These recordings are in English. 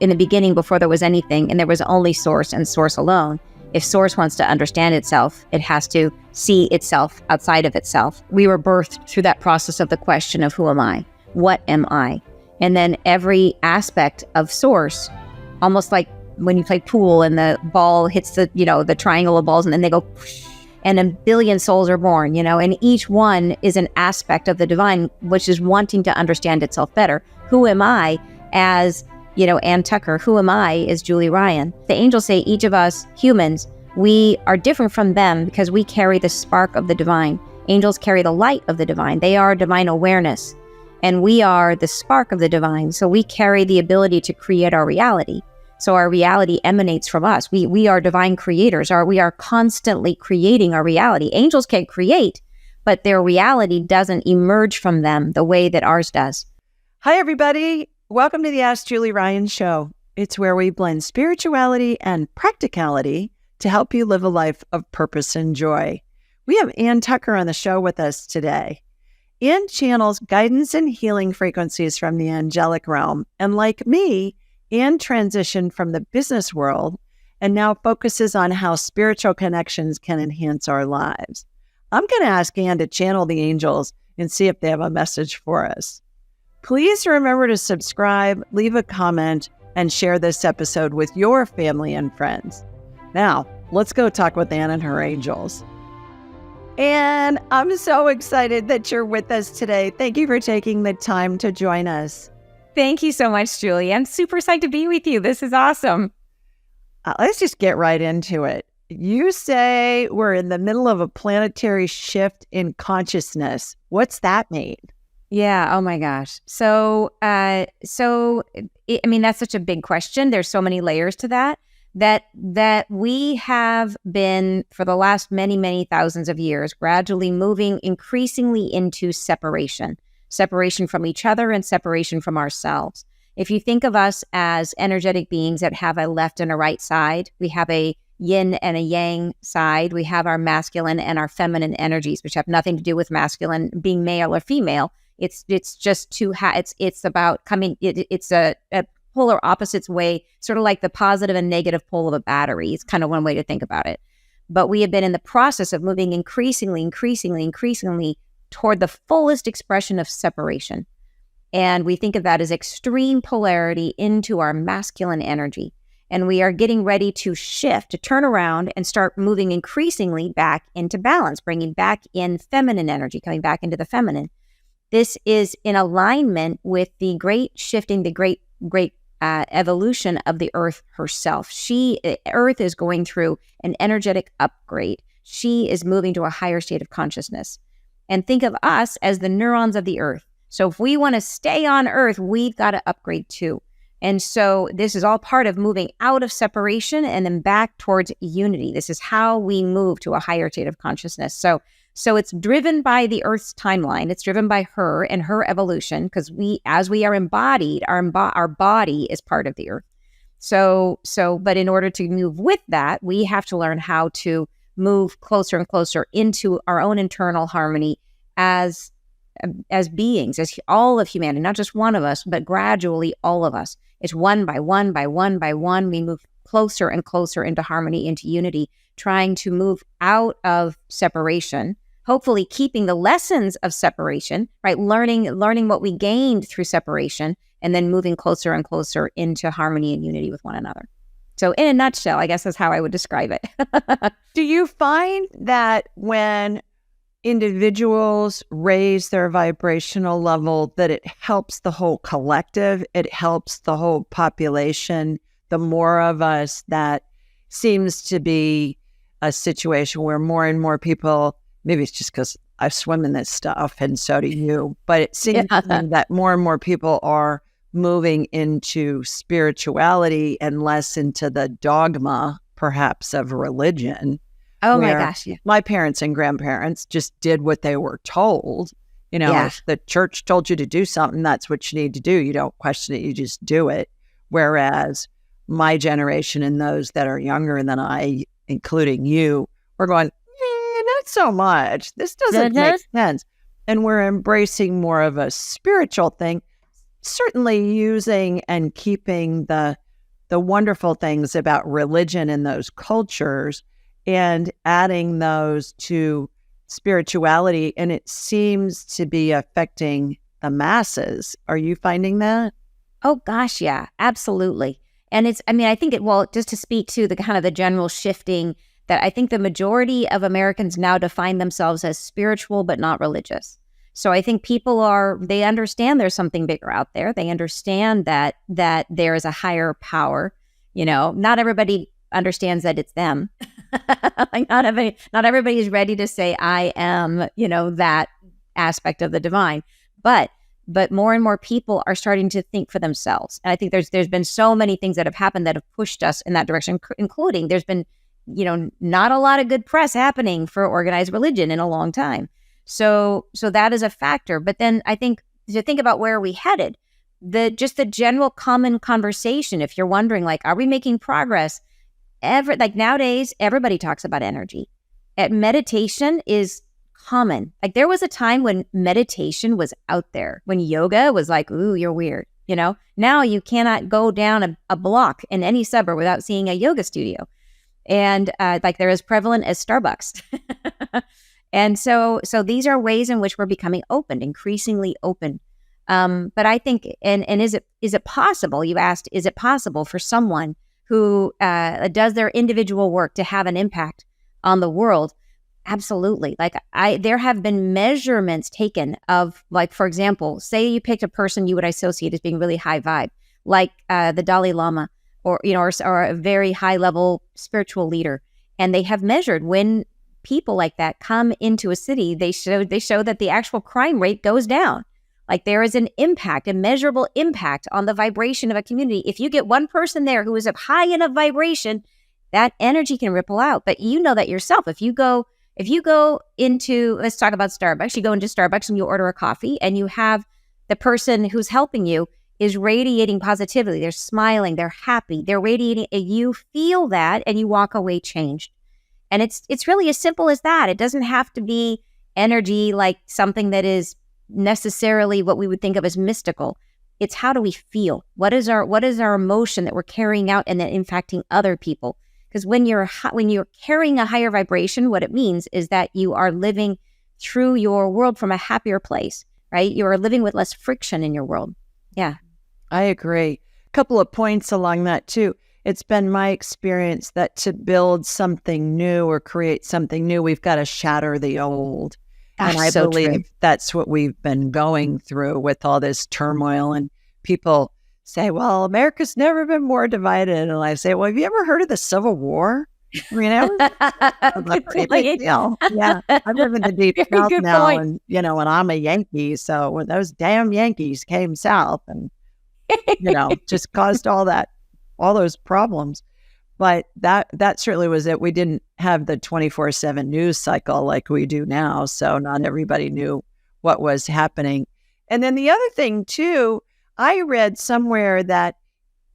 in the beginning, before there was anything, and there was only source and source alone. If source wants to understand itself, it has to see itself outside of itself. We were birthed through that process of the question of who am I? What am I? And then every aspect of source, almost like when you play pool and the ball hits the triangle of balls and then they go whoosh, and a billion souls are born, and each one is an aspect of the divine, which is wanting to understand itself better. Who am I as, Ann Tucker? Who am I as Julie Ryan? The angels say each of us humans, we are different from them because we carry the spark of the divine. Angels carry the light of the divine. They are divine awareness, and we are the spark of the divine. So we carry the ability to create our reality. So our reality emanates from us. We are divine creators. We are constantly creating our reality. Angels can create, but their reality doesn't emerge from them the way that ours does. Hi, everybody. Welcome to the Ask Julie Ryan Show. It's where we blend spirituality and practicality to help you live a life of purpose and joy. We have Ann Tucker on the show with us today. Ann channels guidance and healing frequencies from the angelic realm. And like me, Ann transitioned from the business world and now focuses on how spiritual connections can enhance our lives. I'm going to ask Ann to channel the angels and see if they have a message for us. Please remember to subscribe, leave a comment, and share this episode with your family and friends. Now, let's go talk with Ann and her angels. Ann, I'm so excited that you're with us today. Thank you for taking the time to join us. Thank you so much, Julie. I'm super psyched to be with you. This is awesome. Let's just get right into it. You say we're in the middle of a planetary shift in consciousness. What's that mean? Yeah. Oh my gosh. So that's such a big question. There's so many layers to that we have been for the last many, many thousands of years, gradually moving increasingly into separation from each other and separation from ourselves. If you think of us as energetic beings that have a left and a right side, we have a yin and a yang side. We have our masculine and our feminine energies, which have nothing to do with masculine being male or female. It's just it's about coming. It's a polar opposites way, sort of like the positive and negative pole of a battery. It's kind of one way to think about it. But we have been in the process of moving increasingly toward the fullest expression of separation. And we think of that as extreme polarity into our masculine energy. And we are getting ready to shift, to turn around and start moving increasingly back into balance, bringing back in feminine energy, coming back into the feminine. This is in alignment with the great shifting, the great evolution of the Earth herself. Earth is going through an energetic upgrade. She is moving to a higher state of consciousness. And think of us as the neurons of the Earth. So if we want to stay on Earth, we've got to upgrade too. And so this is all part of moving out of separation and then back towards unity. This is how we move to a higher state of consciousness. So it's driven by the Earth's timeline. It's driven by her and her evolution, because as we are embodied, our body is part of the Earth. But in order to move with that, we have to learn how to move closer and closer into our own internal harmony as beings, as all of humanity, not just one of us, but gradually all of us. It's one by one by one by one. We move closer and closer into harmony, into unity, trying to move out of separation, hopefully keeping the lessons of separation, right? Learning what we gained through separation, and then moving closer and closer into harmony and unity with one another. So in a nutshell, I guess that's how I would describe it. Do you find that when individuals raise their vibrational level, that it helps the whole collective, it helps the whole population? The more of us, that seems to be a situation where more and more people, maybe it's just because I swim in this stuff and so do you, but it seems that more and more people are moving into spirituality and less into the dogma, perhaps, of religion. Oh my gosh. Yeah. My parents and grandparents just did what they were told. If the church told you to do something, that's what you need to do. You don't question it, you just do it. Whereas my generation and those that are younger than I, including you, we're going, not so much. This doesn't make sense. And we're embracing more of a spiritual thing, certainly using and keeping the the wonderful things about religion in those cultures and adding those to spirituality, and it seems to be affecting the masses. Are you finding that? Oh gosh, yeah, absolutely. And I think just to speak to the kind of the general shifting, that I think the majority of Americans now define themselves as spiritual but not religious. So I think they understand there's something bigger out there. They understand that there is a higher power. Not everybody understands that it's them. Like not everybody is ready to say, I am, that aspect of the divine. But more and more people are starting to think for themselves. And I think there's been so many things that have happened that have pushed us in that direction, including there's been, not a lot of good press happening for organized religion in a long time. So that is a factor. But then I think to think about where are we headed, the general common conversation, if you're wondering, like, are we making progress? Nowadays, everybody talks about energy. Meditation is common. Like there was a time when meditation was out there, when yoga was like, ooh, you're weird. Now you cannot go down a block in any suburb without seeing a yoga studio. And they're as prevalent as Starbucks. And so these are ways in which we're becoming open, increasingly open. But I think, and is it possible, you asked, is it possible for someone who does their individual work to have an impact on the world? Absolutely. There have been measurements taken of, like, for example, say you picked a person you would associate as being really high vibe, like the Dalai Lama, or a very high level spiritual leader. And they have measured when people like that come into a city, they show that the actual crime rate goes down. Like there is an impact, a measurable impact on the vibration of a community. If you get one person there who is of high enough vibration, that energy can ripple out. But you know that yourself. If you go into, let's talk about Starbucks, you go into Starbucks and you order a coffee and you have the person who's helping you is radiating positivity. They're smiling, they're happy, they're radiating, and you feel that and you walk away changed. And it's really as simple as that. It doesn't have to be energy like something that is necessarily what we would think of as mystical. It's how do we feel? What is our emotion that we're carrying out and then impacting other people? Because when you're carrying a higher vibration, what it means is that you are living through your world from a happier place, right? You are living with less friction in your world. Yeah. I agree. A couple of points along that too. It's been my experience that to build something new or create something new, we've got to shatter the old. Gosh, and I so believe true. that's what we've been going through with all this turmoil. And people say, well, America's never been more divided. And I say, well, have you ever heard of the Civil War? That was a pretty big deal. Yeah. I live in the deep south now, and and I'm a Yankee. So when those damn Yankees came south and just caused all those problems. But that certainly was it. We didn't have the 24/7 news cycle like we do now. So not everybody knew what was happening. And then the other thing too, I read somewhere that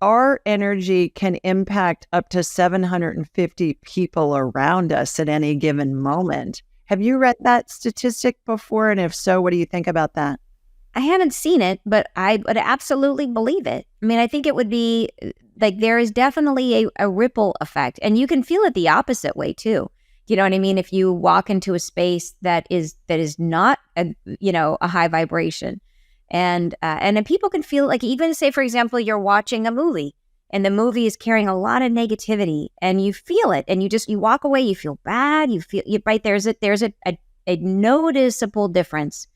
our energy can impact up to 750 people around us at any given moment. Have you read that statistic before? And if so, what do you think about that? I haven't seen it, but I would absolutely believe it. I mean, I think it would be like there is definitely a ripple effect, and you can feel it the opposite way too. You know what I mean? If you walk into a space that is not a high vibration, and then people can feel like, even say, for example, you're watching a movie and the movie is carrying a lot of negativity, and you feel it, and you walk away, you feel bad, right. There's a noticeable difference.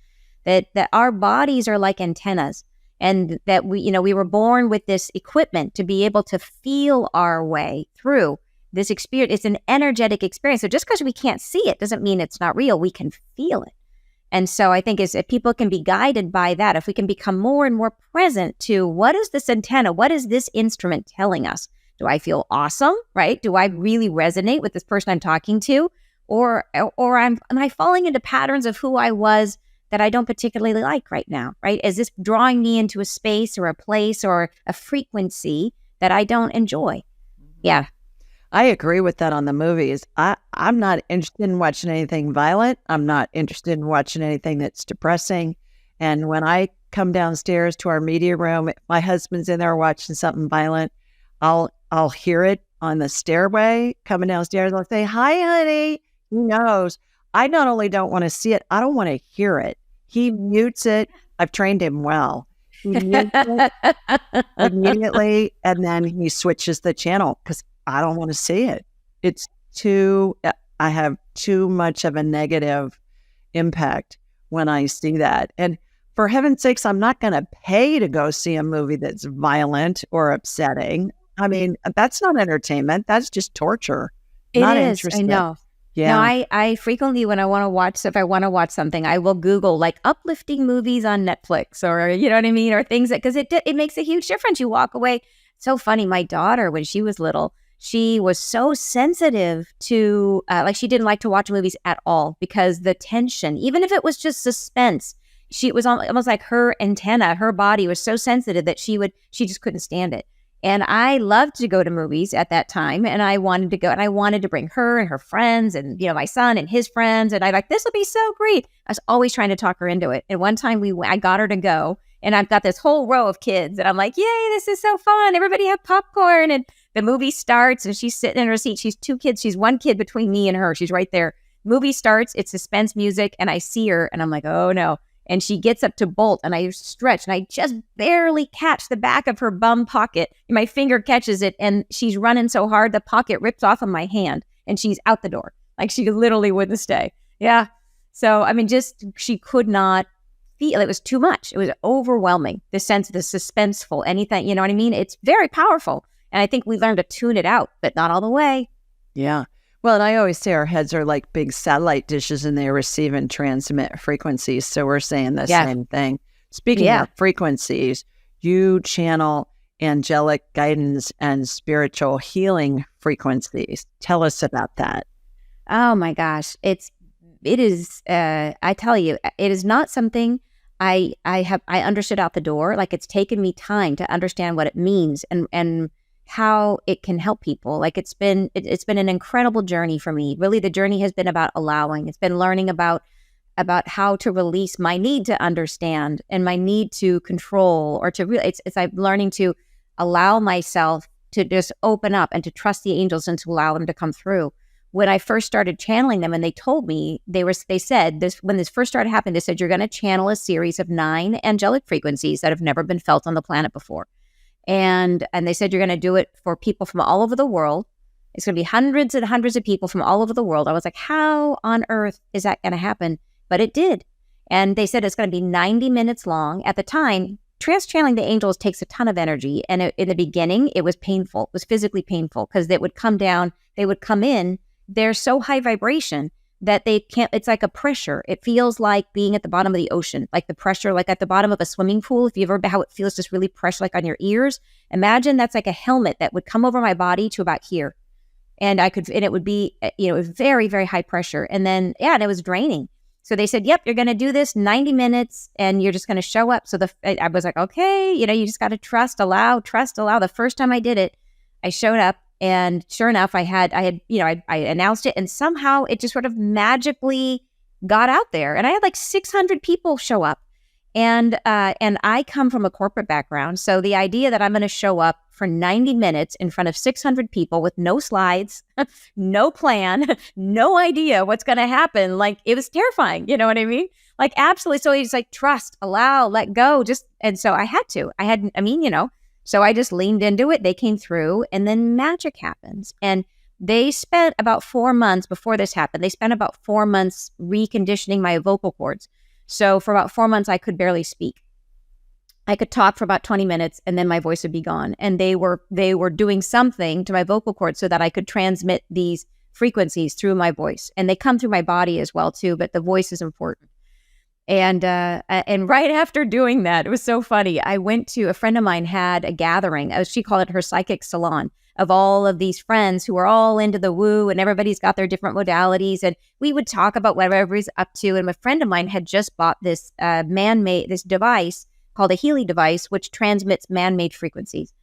That our bodies are like antennas, and that we were born with this equipment to be able to feel our way through this experience. It's an energetic experience. So just because we can't see it doesn't mean it's not real. We can feel it. And so I think if people can be guided by that, if we can become more and more present to what is this antenna, what is this instrument telling us? Do I feel awesome, right? Do I really resonate with this person I'm talking to? Or am I falling into patterns of who I was that I don't particularly like right now, right? Is this drawing me into a space or a place or a frequency that I don't enjoy? Yeah. I agree with that on the movies. I'm not interested in watching anything violent. I'm not interested in watching anything that's depressing. And when I come downstairs to our media room, my husband's in there watching something violent, I'll hear it on the stairway coming downstairs. I'll say, "Hi, honey." He knows. I not only don't want to see it, I don't want to hear it. He mutes it. I've trained him well. He mutes it immediately, and then he switches the channel because I don't want to see it. It's I have too much of a negative impact when I see that. And for heaven's sakes, I'm not going to pay to go see a movie that's violent or upsetting. I mean, that's not entertainment. That's just torture. It Not is. interested. I know. Yeah. No, I frequently, when I want to watch, if I want to watch something, I will Google like uplifting movies on Netflix, or, you know what I mean? Or things that, because it makes a huge difference. You walk away. So funny. My daughter, when she was little, she was so sensitive to, like, she didn't like to watch movies at all because the tension, even if it was just suspense, it was almost like her antenna, her body was so sensitive that she just couldn't stand it. And I loved to go to movies at that time, and I wanted to go, and I wanted to bring her and her friends and, you know, my son and his friends. And I like, this will be so great. I was always trying to talk her into it. And one time I got her to go, and I've got this whole row of kids, and I'm like, yay, this is so fun. Everybody have popcorn. And the movie starts, and she's sitting in her seat. She's two kids. She's one kid between me and her. She's right there. Movie starts. It's suspense music. And I see her, and I'm like, oh no. And she gets up to bolt, and I stretch, and I just barely catch the back of her bum pocket. My finger catches it, and she's running so hard, the pocket rips off of my hand, and she's out the door. Like, she literally wouldn't stay. Yeah. So, I mean, she could not feel. It was too much. It was overwhelming. The sense of the suspenseful, anything, you know what I mean? It's very powerful. And I think we learned to tune it out, but not all the way. Yeah. Well, and I always say our heads are like big satellite dishes, and they receive and transmit frequencies. So we're saying the same thing. Speaking of frequencies, you channel angelic guidance and spiritual healing frequencies. Tell us about that. Oh my gosh. It is, I tell you, it is not something I understood out the door. Like, it's taken me time to understand what it means and how it can help people. Like, it's been an incredible journey for me. Really, the journey has been about allowing. It's been learning about how to release my need to understand and my need to control, or to really, it's like learning to allow myself to just open up and to trust the angels and to allow them to come through. When I first started channeling them, and they told me, they said this, when this first started happening, they said, you're going to channel a series of 9 angelic frequencies that have never been felt on the planet before. And they said, you're going to do it for people from all over the world. It's going to be hundreds and hundreds of people from all over the world. I was like, how on earth is that going to happen? But it did. And they said it's going to be 90 minutes long. At the time, trans-channeling the angels takes a ton of energy. And in the beginning, it was painful. It was physically painful because they would come down, they would come in. They're so high vibration that they can't, it's like a pressure. It feels like being at the bottom of the ocean, like the pressure, like at the bottom of a swimming pool. If you've ever, how it feels just really pressure, like on your ears, imagine that's like a helmet that would come over my body to about here. And it would be, very, very high pressure. And then, and it was draining. So they said, yep, you're going to do this 90 minutes and you're just going to show up. So I was like, okay, you just got to trust, allow. The first time I did it, I showed up. And sure enough, I announced it, and somehow it just sort of magically got out there. And I had like 600 people show up. And I come from a corporate background. So the idea that I'm going to show up for 90 minutes in front of 600 people with no slides, no plan, no idea what's going to happen. Like, it was terrifying. You know what I mean? Like, absolutely. So he's like, trust, allow, let go. And so I had to. So I just leaned into it. They came through, and then magic happens. And they spent about 4 months before this happened. They spent about 4 months reconditioning my vocal cords. So for about 4 months, I could barely speak. I could talk for about 20 minutes, and then my voice would be gone. And they were doing something to my vocal cords so that I could transmit these frequencies through my voice. And they come through my body as well, too, but the voice is important. And right after doing that, it was so funny. I went to, a friend of mine had a gathering, she called it her psychic salon, of all of these friends who are all into the woo, and everybody's got their different modalities. And we would talk about whatever everybody's up to. And a friend of mine had just bought this this device called a Healy device, which transmits man-made frequencies.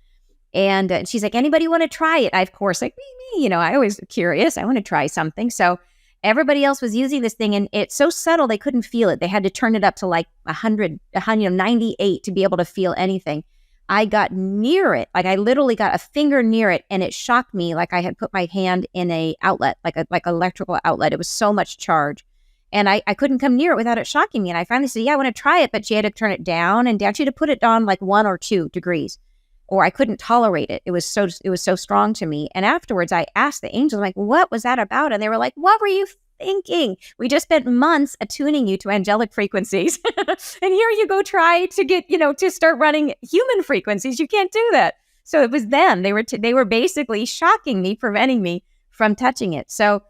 And she's like, anybody want to try it? I, of course, like me, I always curious. I want to try something. So everybody else was using this thing, and it's so subtle they couldn't feel it. They had to turn it up to like 100, 98 to be able to feel anything. I got near it. Like I literally got a finger near it, and it shocked me like I had put my hand in a outlet, like electrical outlet. It was so much charge. And I couldn't come near it without it shocking me. And I finally said, yeah, I want to try it. But she had to turn it down and down. She had to put it down like 1 or 2 degrees, or I couldn't tolerate it. It was so strong to me. And afterwards I asked the angels, like, what was that about? And they were like, what were you thinking? We just spent months attuning you to angelic frequencies. And here you go try to get, to start running human frequencies. You can't do that. So it was them. They were basically shocking me, preventing me from touching it. So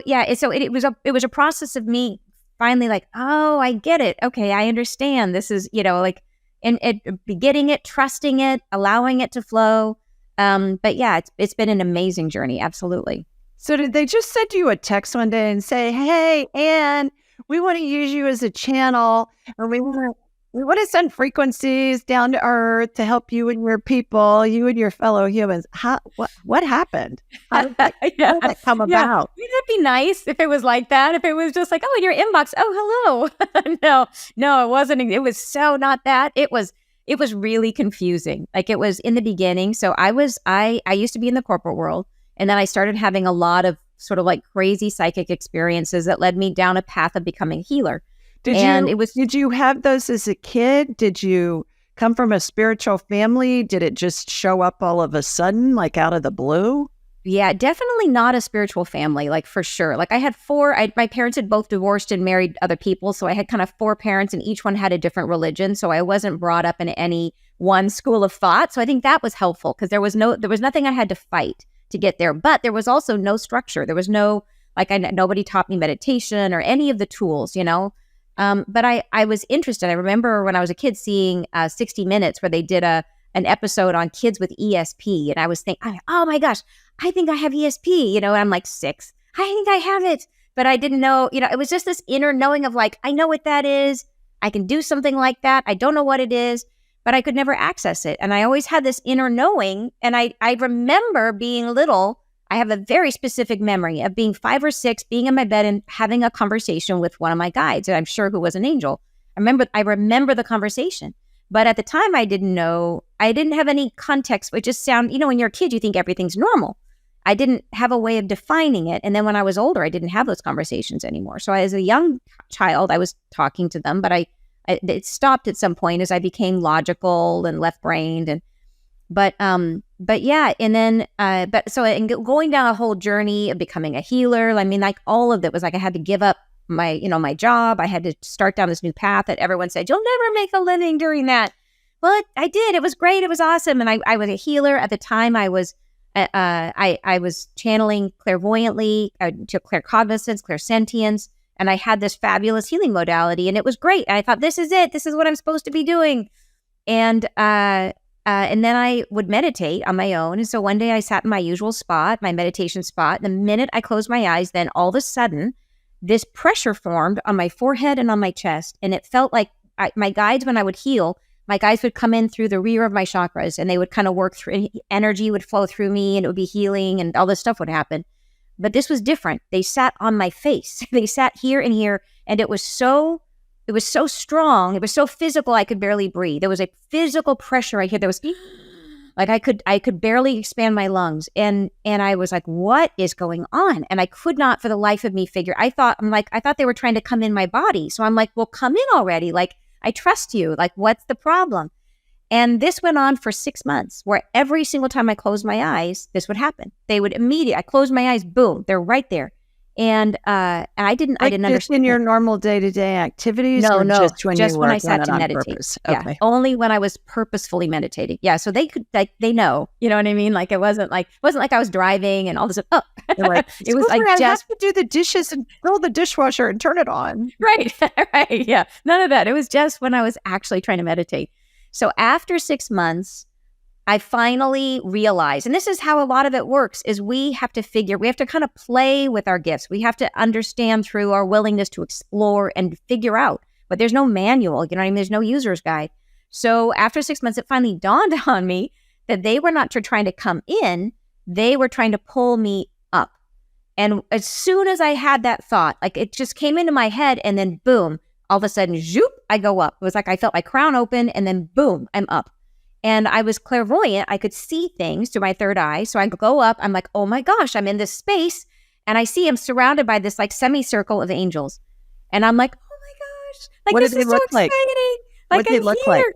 yeah, it was a process of me finally like, oh, I get it. Okay, I understand. This is, and getting it, trusting it, allowing it to flow. But yeah, it's been an amazing journey. Absolutely. So did they just send you a text one day and say, hey, Anne, we want to use you as a channel, or we want to send frequencies down to earth to help you and your people, you and your fellow humans? What happened? How did that come about? Wouldn't that be nice if it was like that? If it was just like, oh, in your inbox, oh, hello. No, it wasn't. It was so not that. It was really confusing. Like it was in the beginning. So I used to be in the corporate world. And then I started having a lot of sort of like crazy psychic experiences that led me down a path of becoming a healer. Did you have those as a kid? Did you come from a spiritual family? Did it just show up all of a sudden, like out of the blue? Yeah, definitely not a spiritual family, like for sure. Like I had my parents had both divorced and married other people. So I had kind of 4 parents and each one had a different religion. So I wasn't brought up in any one school of thought. So I think that was helpful because there was nothing I had to fight to get there, but there was also no structure. There was no, nobody taught me meditation or any of the tools, but I was interested. I remember when I was a kid seeing 60 Minutes where they did an episode on kids with ESP. And I was thinking, oh my gosh, I think I have ESP, and I'm like 6. I think I have it, but I didn't know, it was just this inner knowing of like, I know what that is. I can do something like that. I don't know what it is, but I could never access it. And I always had this inner knowing. And I remember being little. I have a very specific memory of being 5 or 6, being in my bed and having a conversation with one of my guides, and I'm sure who was an angel. I remember the conversation. But at the time, I didn't know. I didn't have any context. It just sounded, when you're a kid, you think everything's normal. I didn't have a way of defining it. And then when I was older, I didn't have those conversations anymore. So as a young child, I was talking to them, but it stopped at some point as I became logical and left-brained. But yeah, and then going down a whole journey of becoming a healer. I mean, like all of it was like I had to give up my my job. I had to start down this new path that everyone said you'll never make a living doing that. Well, I did. It was great. It was awesome. And I was a healer at the time. I was channeling clairvoyantly to claircognizance, clairsentience, and I had this fabulous healing modality, and it was great. I thought, this is it. This is what I'm supposed to be doing. And then I would meditate on my own. And so one day I sat in my usual spot, my meditation spot. The minute I closed my eyes, then all of a sudden, this pressure formed on my forehead and on my chest. And it felt like my guides, when I would heal, my guides would come in through the rear of my chakras, and they would kind of work through, energy would flow through me, and it would be healing, and all this stuff would happen. But this was different. They sat on my face. They sat here and here, and it was so strong. It was so physical. I could barely breathe. There was a physical pressure right here. There was like I could barely expand my lungs, and I was like, what is going on? And I could not, for the life of me, figure. I thought they were trying to come in my body. So I'm like, well, come in already. Like, I trust you. Like, what's the problem? And this went on for 6 months, where every single time I closed my eyes, this would happen. They would I closed my eyes, boom, they're right there. And I didn't understand. In your normal day-to-day activities? No, just when I sat to meditate. Yeah, okay. Only when I was purposefully meditating. Yeah, so they know, you know what I mean? Like it wasn't like I was driving and all this. Oh, like, it was like I have to do the dishes and fill the dishwasher and turn it on. Right, right, yeah, none of that. It was just when I was actually trying to meditate. So after 6 months, I finally realized, and this is how a lot of it works, is we have to kind of play with our gifts. We have to understand through our willingness to explore and figure out. But there's no manual, you know what I mean? There's no user's guide. So after 6 months, it finally dawned on me that they were not trying to come in. They were trying to pull me up. And as soon as I had that thought, like it just came into my head, and then boom, all of a sudden, zoop, I go up. It was like I felt my crown open, and then boom, I'm up. And I was clairvoyant. I could see things through my third eye. So I go up. I'm like, oh my gosh, I'm in this space. And I see I'm surrounded by this like semicircle of angels. And I'm like, oh my gosh, like What this did they is so look like? exciting. What Like did they I'm look here.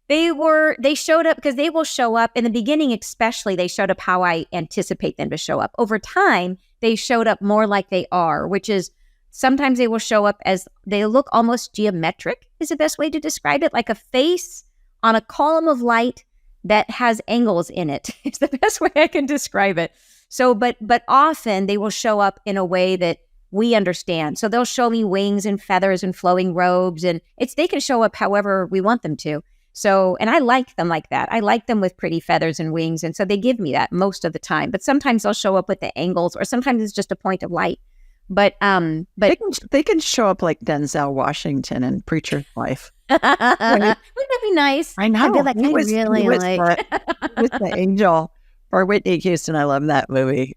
like? They showed up because they will show up in the beginning, especially they showed up how I anticipate them to show up. Over time, they showed up more like they are, which is sometimes they will show up as they look almost geometric is the best way to describe it, like a face on a column of light that has angles in it. It's the best way I can describe it. So, but often they will show up in a way that we understand. So they'll show me wings and feathers and flowing robes, and they can show up however we want them to. So, and I like them like that. I like them with pretty feathers and wings. And so they give me that most of the time, but sometimes they'll show up with the angles, or sometimes it's just a point of light. But they can show up like Denzel Washington in Preacher's Wife. Wouldn't that be nice? I know. I'd be like, He was the angel for Whitney Houston. I love that movie.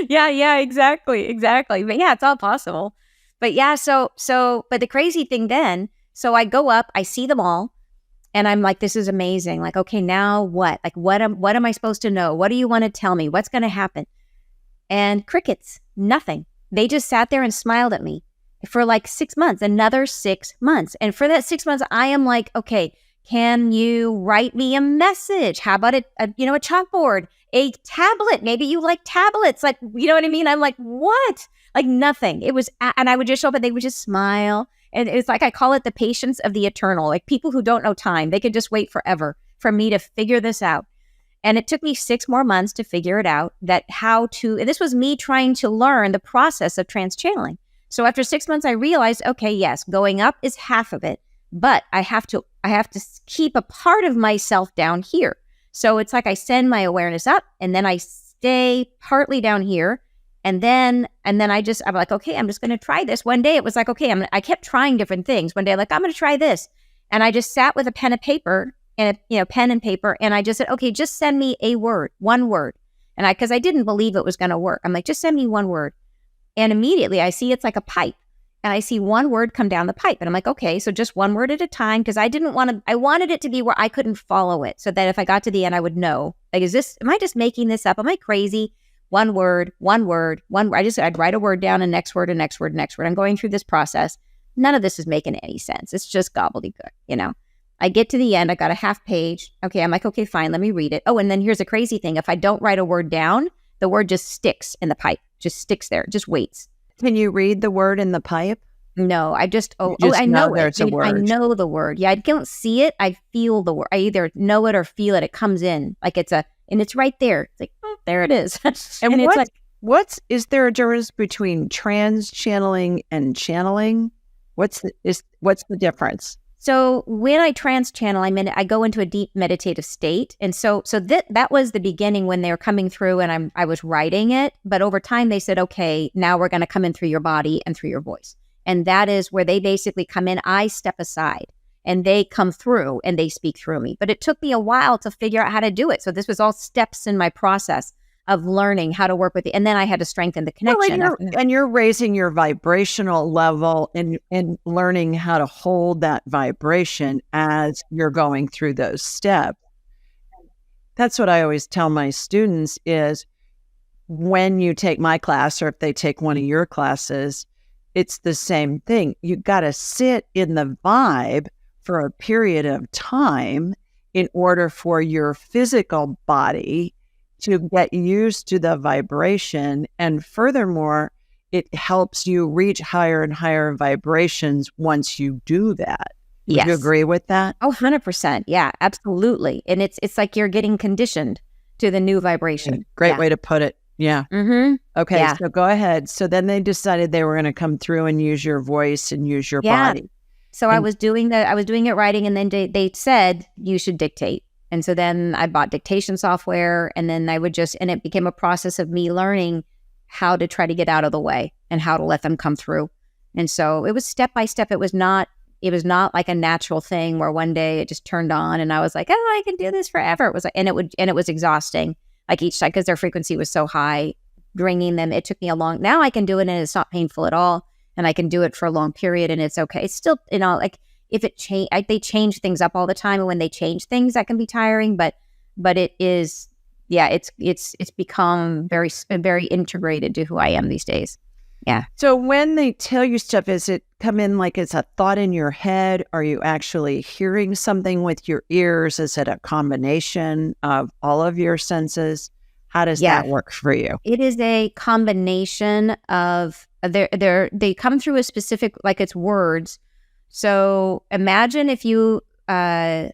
Yeah, exactly. But yeah, it's all possible. But yeah, but the crazy thing then, so I go up, I see them all, and I'm like, this is amazing. Like, okay, now what? Like, what am I supposed to know? What do you want to tell me? What's going to happen? And crickets, nothing. They just sat there and smiled at me for like 6 months, another 6 months. And for that 6 months, I am like, okay, can you write me a message? How about a chalkboard, a tablet? Maybe you like tablets. Like, you know what I mean? I'm like, what? Like nothing. It was, and I would just show up and they would just smile. And it's like, I call it the patience of the eternal. Like people who don't know time, they could just wait forever for me to figure this out. And it took me 6 more months to figure it out, and this was me trying to learn the process of trans-channeling. So after 6 months, I realized, okay, yes, going up is half of it, but I have to keep a part of myself down here. So it's like I send my awareness up and then I stay partly down here. And then I'm like, okay, I'm just going to try this. One day it was like, okay, I kept trying different things. One day, like, I'm going to try this. And I just sat with a pen and paper and pen and paper. And I just said, okay, just send me a word, one word. And because I didn't believe it was going to work. I'm like, just send me one word. And immediately I see it's like a pipe. And I see one word come down the pipe. And I'm like, okay, so just one word at a time. Because I wanted it to be where I couldn't follow it. So that if I got to the end, I would know. Like, am I just making this up? Am I crazy? One word. I'd write a word down and next word. I'm going through this process. None of this is making any sense. It's just gobbledygook, I get to the end. I got a half page. Okay, I'm like, okay, fine, let me read it. Oh, and then here's a crazy thing. If I don't write a word down, the word just sticks in the pipe. Just sticks there. Just waits. Can you read the word in the pipe? No, I I know it. I know the word. Yeah, I don't see it. I feel the word. I either know it or feel it. It comes in like and it's right there. It's like, oh, there it is. And it's like, is there a difference between trans-channeling and channeling? What's the difference? So when I trans-channel, I go into a deep meditative state. And so that was the beginning when they were coming through and I was writing it. But over time, they said, okay, now we're going to come in through your body and through your voice. And that is where they basically come in. I step aside and they come through and they speak through me. But it took me a while to figure out how to do it. So this was all steps in my process of learning how to work with it. And then I had to strengthen the connection. Well, and you're raising your vibrational level and learning how to hold that vibration as you're going through those steps. That's what I always tell my students is when you take my class or if they take one of your classes, it's the same thing. You got to sit in the vibe for a period of time in order for your physical body to get used to the vibration. And furthermore, it helps you reach higher and higher vibrations once you do that. Yes. Would you agree with that? Oh, 100%. Yeah, absolutely. And it's like you're getting conditioned to the new vibration. Great way to put it. Yeah. Mm-hmm. Okay, yeah. So go ahead. So then they decided they were going to come through and use your voice and use your body. So I was doing it writing, and then they said you should dictate. And so then I bought dictation software, and then and it became a process of me learning how to try to get out of the way and how to let them come through. And so it was step by step. It was not like a natural thing where one day it just turned on and I was like, oh, I can do this forever. It was like, and it was exhausting. Like each time, because their frequency was so high, bringing them, it took me now I can do it and it's not painful at all. And I can do it for a long period and it's okay. It's still, like if it change, they change things up all the time, and when they change things, that can be tiring. But it is, yeah, it's become very integrated to who I am these days. Yeah. So when they tell you stuff, is it come in like it's a thought in your head? Are you actually hearing something with your ears? Is it a combination of all of your senses? How does that work for you? It is a combination of they come through a specific, like it's words. So imagine if you so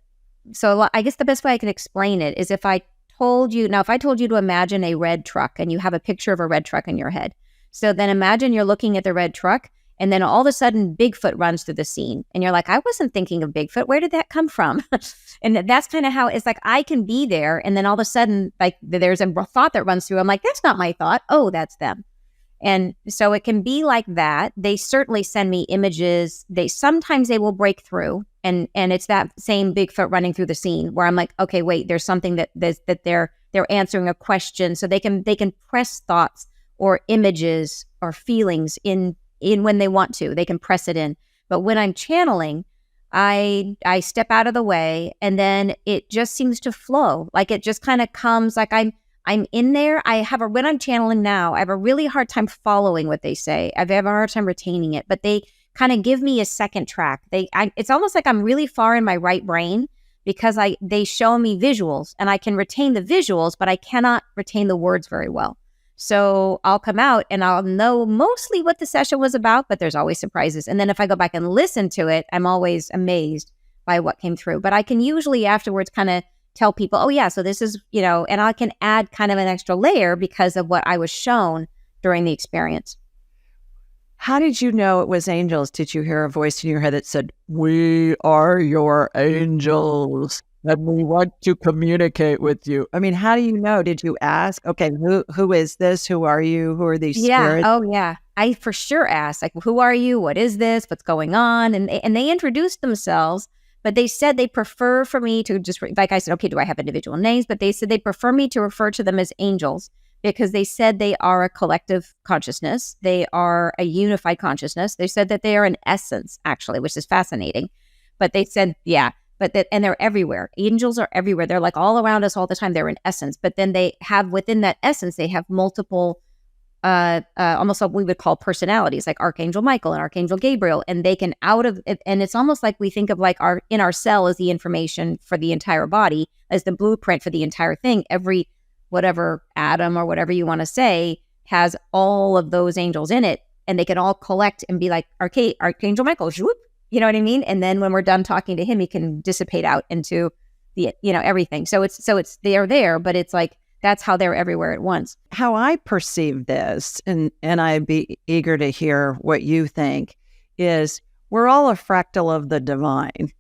I guess the best way I can explain it is if I told you to imagine a red truck and you have a picture of a red truck in your head. So then imagine you're looking at the red truck and then all of a sudden Bigfoot runs through the scene and you're like, I wasn't thinking of Bigfoot. Where did that come from? And that's kind of how it's like, I can be there. And then all of a sudden, like there's a thought that runs through. I'm like, that's not my thought. Oh, that's them. And so it can be like that. They certainly send me images. Sometimes they will break through and it's that same Bigfoot running through the scene where I'm like, okay, wait, there's something that they're answering a question. So they can press thoughts or images or feelings in when they want to. They can press it in. But when I'm channeling, I step out of the way and then it just seems to flow. Like it just kind of comes, like I'm in there. When I'm channeling now, I have a really hard time following what they say. I have a hard time retaining it, but they kind of give me a second track. It's almost like I'm really far in my right brain because they show me visuals and I can retain the visuals, but I cannot retain the words very well. So I'll come out and I'll know mostly what the session was about, but there's always surprises. And then if I go back and listen to it, I'm always amazed by what came through. But I can usually afterwards kind of tell people, oh yeah, so this is, and I can add kind of an extra layer because of what I was shown during the experience. How did you know it was angels? Did you hear a voice in your head that said, "We are your angels and we want to communicate with you"? I mean, how do you know? Did you ask, okay, who is this? Who are you? Who are these spirits? Oh yeah. I for sure asked, like, who are you? What is this? What's going on? And they introduced themselves, but they said they prefer for me to just, like I said, okay, do I have individual names? But they said they prefer me to refer to them as angels because they said they are a collective consciousness. They are a unified consciousness. They said that they are an essence, actually, which is fascinating. But they said, yeah, and they're everywhere. Angels are everywhere. They're like all around us all the time. They're an essence. But then they have, within that essence, they have multiple, almost what we would call personalities, like Archangel Michael and Archangel Gabriel. And they can and it's almost like we think of like in our cell as the information for the entire body, as the blueprint for the entire thing. Every whatever atom or whatever you want to say has all of those angels in it, and they can all collect and be like Archangel Michael, whoop, you know what I mean? And then when we're done talking to him, he can dissipate out into the everything. So it's they're there, but it's like that's how they're everywhere at once. How I perceive this, and I'd be eager to hear what you think, is we're all a fractal of the divine.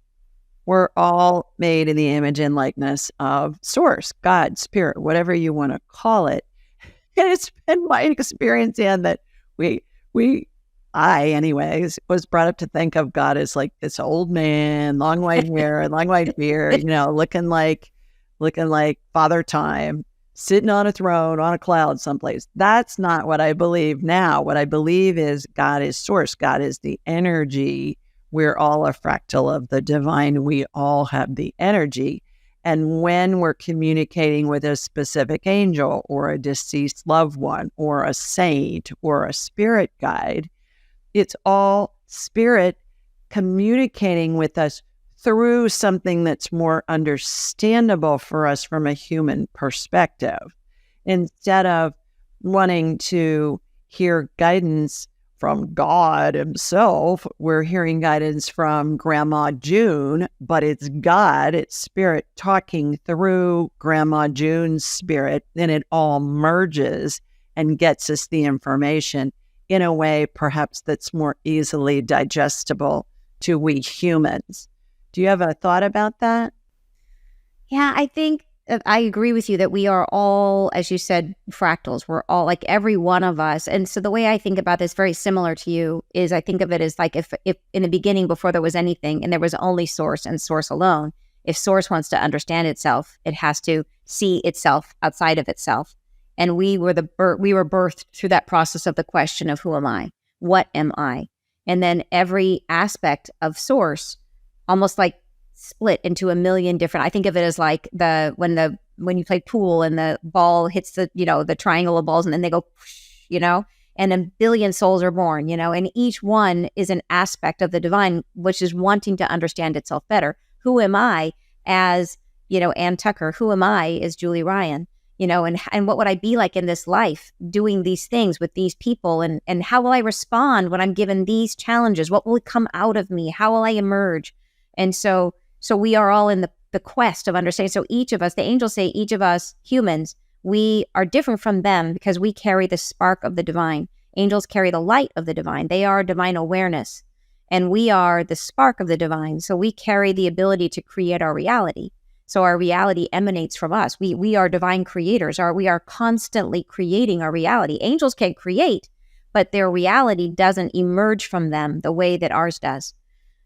We're all made in the image and likeness of Source, God, Spirit, whatever you want to call it. And it's been my experience, Ann, that I, anyways, was brought up to think of God as like this old man, long white hair and long white beard, looking like Father Time, sitting on a throne on a cloud someplace. That's not what I believe now. What I believe is God is Source. God is the energy. We're all a fractal of the divine. We all have the energy. And when we're communicating with a specific angel or a deceased loved one or a saint or a spirit guide, it's all spirit communicating with us through something that's more understandable for us from a human perspective. Instead of wanting to hear guidance from God himself, we're hearing guidance from Grandma June, but it's God, it's spirit talking through Grandma June's spirit, and it all merges and gets us the information in a way perhaps that's more easily digestible to we humans. Do you have a thought about that? Yeah, I think I agree with you that we are all, as you said, fractals. We're all like every one of us. And so the way I think about this, very similar to you, is I think of it as like if in the beginning, before there was anything and there was only Source and Source alone, if Source wants to understand itself, it has to see itself outside of itself. And we were birthed through that process of the question of who am I? What am I? And then every aspect of Source almost like split into a million different. I think of it as like when you play pool and the ball hits the triangle of balls and then they go, and a billion souls are born, and each one is an aspect of the divine, which is wanting to understand itself better. Who am I as, Ann Tucker? Who am I as Julie Ryan? And what would I be like in this life doing these things with these people? And how will I respond when I'm given these challenges? What will come out of me? How will I emerge? And so we are all in the quest of understanding. So each of us, the angels say, each of us humans, we are different from them because we carry the spark of the divine. Angels carry the light of the divine. They are divine awareness, and we are the spark of the divine. So we carry the ability to create our reality. So our reality emanates from us. We are divine creators. We are constantly creating our reality. Angels can create, but their reality doesn't emerge from them the way that ours does.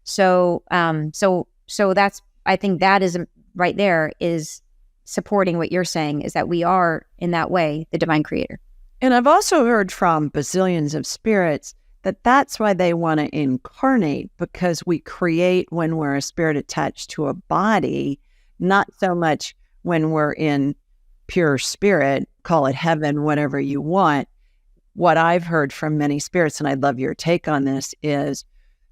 So that's, I think that is right there is supporting what you're saying, is that we are in that way the divine creator. And I've also heard from bazillions of spirits that that's why they want to incarnate, because we create when we're a spirit attached to a body, not so much when we're in pure spirit, call it heaven, whatever you want. What I've heard from many spirits, and I'd love your take on this, is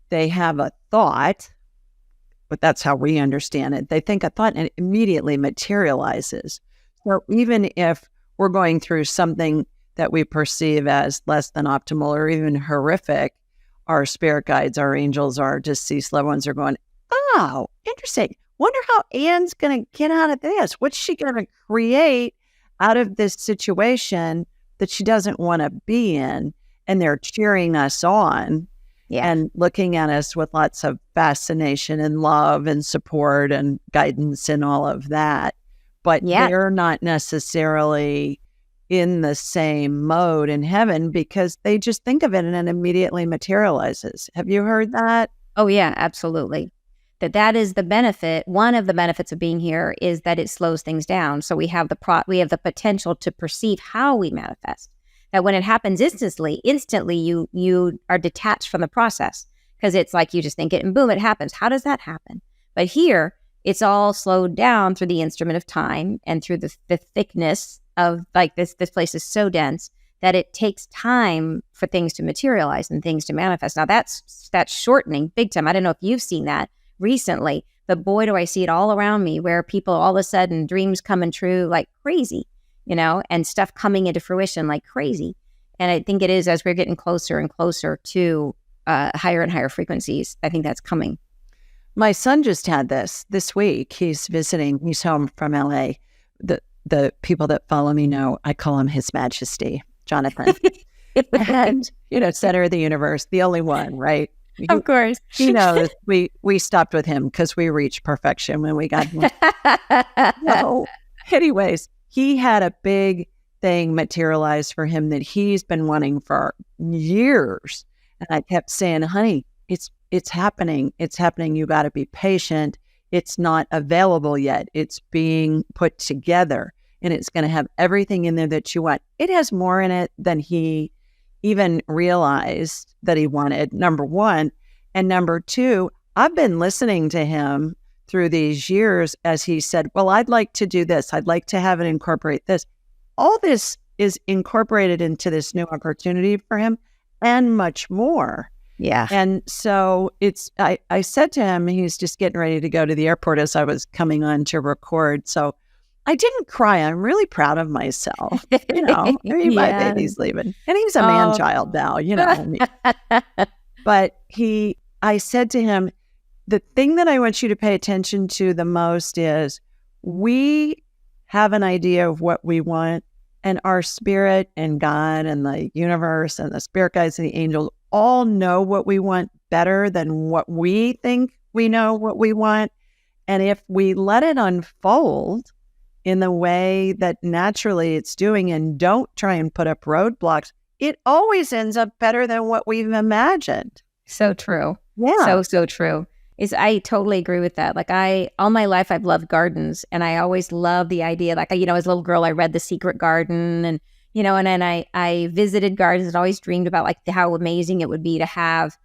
they have a thought, but that's how we understand it. They think a thought and it immediately materializes. So even if we're going through something that we perceive as less than optimal or even horrific, our spirit guides, our angels, our deceased loved ones are going, oh, interesting. Wonder how Anne's going to get out of this. What's she going to create out of this situation that she doesn't want to be in? And they're cheering us on. Yeah. And looking at us with lots of fascination and love and support and guidance and all of that. But they're not necessarily in the same mode in heaven because they just think of it and it immediately materializes. Have you heard that? Oh, yeah, absolutely. That is the benefit. One of the benefits of being here is that it slows things down. So we have the potential to perceive how we manifest. That when it happens instantly you are detached from the process because it's like you just think it and boom, it happens. How does that happen? But here, it's all slowed down through the instrument of time and through the thickness of like this place is so dense that it takes time for things to materialize and things to manifest. Now that's shortening big time. I don't know if you've seen that recently, but boy, do I see it all around me where people all of a sudden dreams coming true like crazy. And stuff coming into fruition like crazy. And I think it is as we're getting closer and closer to higher and higher frequencies. I think that's coming. My son just had this week. He's visiting. He's home from LA. The people that follow me know I call him His Majesty, Jonathan. And, center of the universe, the only one, right? Of course. He knows we stopped with him because we reached perfection when we got him. So, anyways, he had a big thing materialize for him that he's been wanting for years. And I kept saying, honey, it's happening. It's happening. You got to be patient. It's not available yet. It's being put together and it's going to have everything in there that you want. It has more in it than he even realized that he wanted, number one. And number two, I've been listening to him through these years as he said, well, I'd like to do this. I'd like to have it incorporate this. All this is incorporated into this new opportunity for him and much more. Yeah. And so I said to him, he's just getting ready to go to the airport as I was coming on to record. So I didn't cry. I'm really proud of myself. My baby's leaving. And he's a man-child now, But I said to him, the thing that I want you to pay attention to the most is we have an idea of what we want, and our spirit and God and the universe and the spirit guides and the angels all know what we want better than what we think we know what we want. And if we let it unfold in the way that naturally it's doing and don't try and put up roadblocks, it always ends up better than what we've imagined. So true. Yeah. So true. I totally agree with that. Like all my life, I've loved gardens, and I always loved the idea. Like, as a little girl, I read The Secret Garden, and and then I visited gardens and always dreamed about like how amazing it would be to have,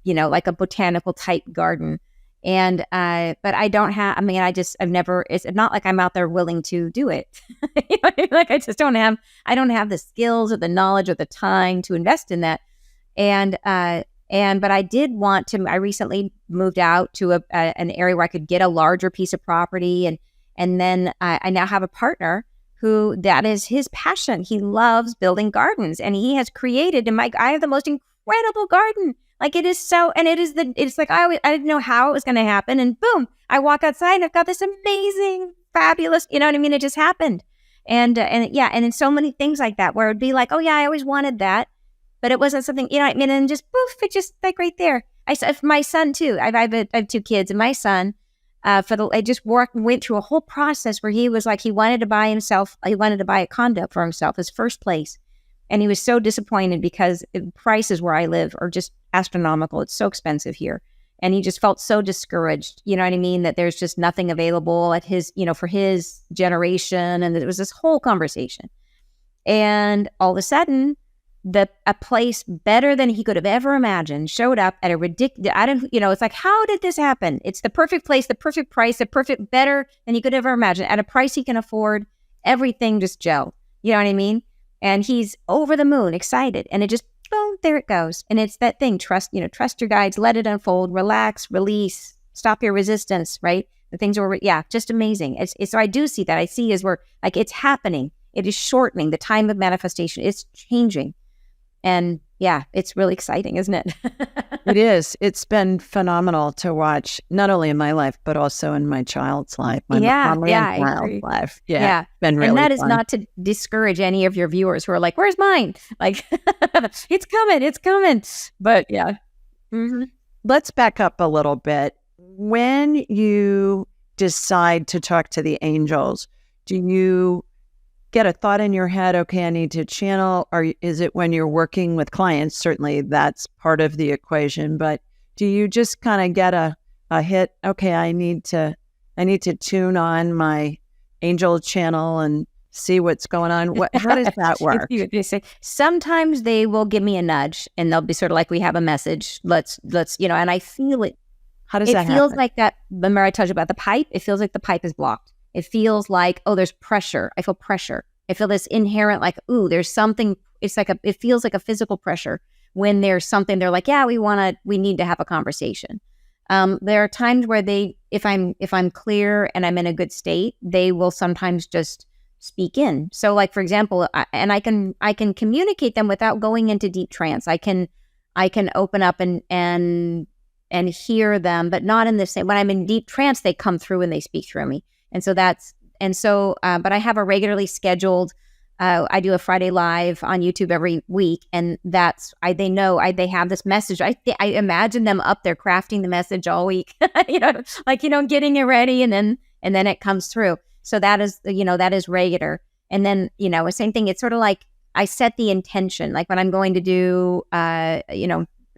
like a botanical type garden. And but I don't have. I mean, I've never. It's not like I'm out there willing to do it. You know what I mean? Like I just don't have. I don't have the skills or the knowledge or the time to invest in that. And but I did want to. I recently moved out to an area where I could get a larger piece of property, and then I now have a partner who that is his passion. He loves building gardens, and he has created. I have the most incredible garden. Like it is so, and it's like I didn't know how it was going to happen, and boom, I walk outside and I've got this amazing, fabulous. You know what I mean? It just happened, and yeah, and in so many things like that, where it'd be like, oh yeah, I always wanted that. But it wasn't something, you know what I mean? And just poof, it just like right there. I said, my son too. I have 2 kids, and my son, I just went through a whole process where he was like, he wanted to buy a condo for himself, his first place. And he was so disappointed because prices where I live are just astronomical. It's so expensive here. And he just felt so discouraged, you know what I mean? That there's just nothing available at his, you know, for his generation. And it was this whole conversation. And all of a sudden, a place better than he could have ever imagined showed up at a ridiculous, it's like, how did this happen? It's the perfect place, the perfect price, the perfect better than he could ever imagine at a price he can afford. Everything just gelled. You know what I mean? And he's over the moon, excited. And it just, boom, there it goes. And it's that thing, trust your guides, let it unfold, relax, release, stop your resistance, right? The things are, just amazing. So I do see that. I see as we're like, it's happening. It is shortening. The time of manifestation is changing. And yeah, it's really exciting, isn't it? It is. It's been phenomenal to watch, not only in my life, but also in my child's life. My child's life. Yeah. It's been really And that is fun. not to discourage any of your viewers who are like, where's mine? Like, it's coming. But yeah. Mm-hmm. Let's back up a little bit. When you decide to talk to the angels, do you get a thought in your head, okay, I need to channel, or is it when you're working with clients? Certainly that's part of the equation, but do you just kind of get a hit, okay, I need to tune on my angel channel and see what's going on? How does that work? Sometimes they will give me a nudge and they'll be sort of like, we have a message, let's and I feel it. How does that happen? It feels like that, remember I told you about the pipe? It feels like the pipe is blocked. It feels like, oh, there's pressure. I feel pressure. I feel this inherent, like, ooh, there's something. It feels like a physical pressure when there's something. They're like, yeah, we need to have a conversation. There are times where if I'm clear and I'm in a good state, they will sometimes just speak in. So, like for example, I can communicate them without going into deep trance. I can open up and hear them, but not in the same. When I'm in deep trance, they come through and they speak through me. But I have a regularly scheduled, I do a Friday live on YouTube every week. And they have this message. I imagine them up there crafting the message all week, getting it ready and then it comes through. So that is regular. And then, same thing. It's sort of like I set the intention, like when I'm going to do,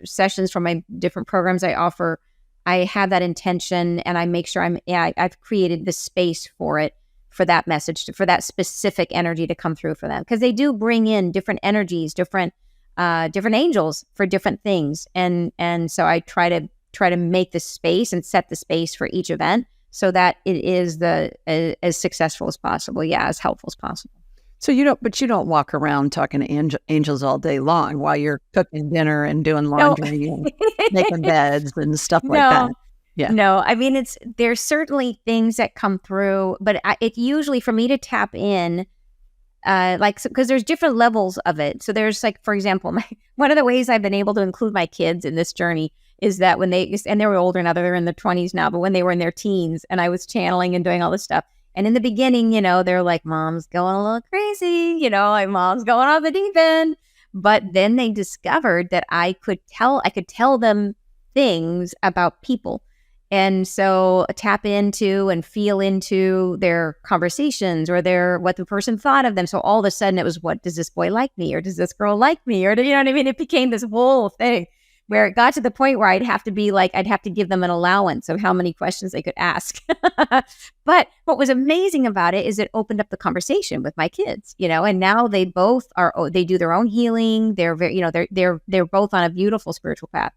sessions from my different programs I offer, I have that intention and I make sure I've created the space for it, for that message, for that specific energy to come through for them. Because they do bring in different energies, different angels for different things. And so I try to make the space and set the space for each event so that it is as successful as possible. Yeah, as helpful as possible. So you don't walk around talking to angels all day long while you're cooking dinner and doing laundry and making beds and stuff like that. Yeah. No, I mean, there's certainly things that come through, but it usually for me to tap in, because there's different levels of it. So there's like, for example, one of the ways I've been able to include my kids in this journey is that when they were older now, they're in their 20s now, but when they were in their teens and I was channeling and doing all this stuff. And in the beginning, they're like, mom's going a little crazy, like mom's going off the deep end. But then they discovered that I could tell them things about people. And so tap into and feel into their conversations or what the person thought of them. So all of a sudden it was, what, does this boy like me? Or does this girl like me? Or, you know what I mean? It became this whole thing where it got to the point where I'd have to give them an allowance of how many questions they could ask. But what was amazing about it is it opened up the conversation with my kids, and now they both they do their own healing. They're very, they're both on a beautiful spiritual path.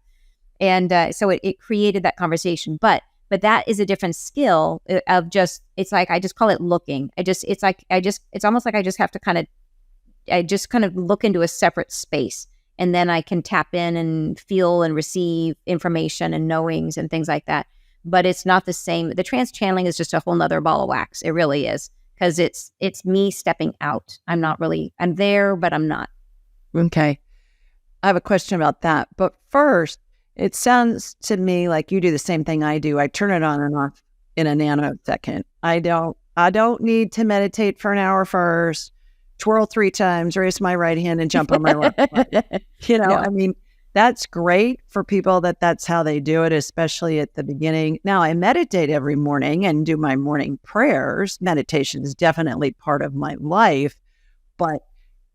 And so it created that conversation. But But that is a different skill of just, it's like, I just call it looking. It's almost like I just have to kind of look into a separate space, and then I can tap in and feel and receive information and knowings and things like that. But it's not the same. The trance channeling is just a whole nother ball of wax. It really is. Because it's me stepping out. I'm there, but I'm not. Okay. I have a question about that. But first, it sounds to me like you do the same thing I do. I turn it on and off in a nanosecond. I don't need to meditate for an hour first, twirl 3 times, raise my right hand and jump on my left foot. No. I mean, that's great for people that's how they do it, especially at the beginning. Now, I meditate every morning and do my morning prayers. Meditation is definitely part of my life. But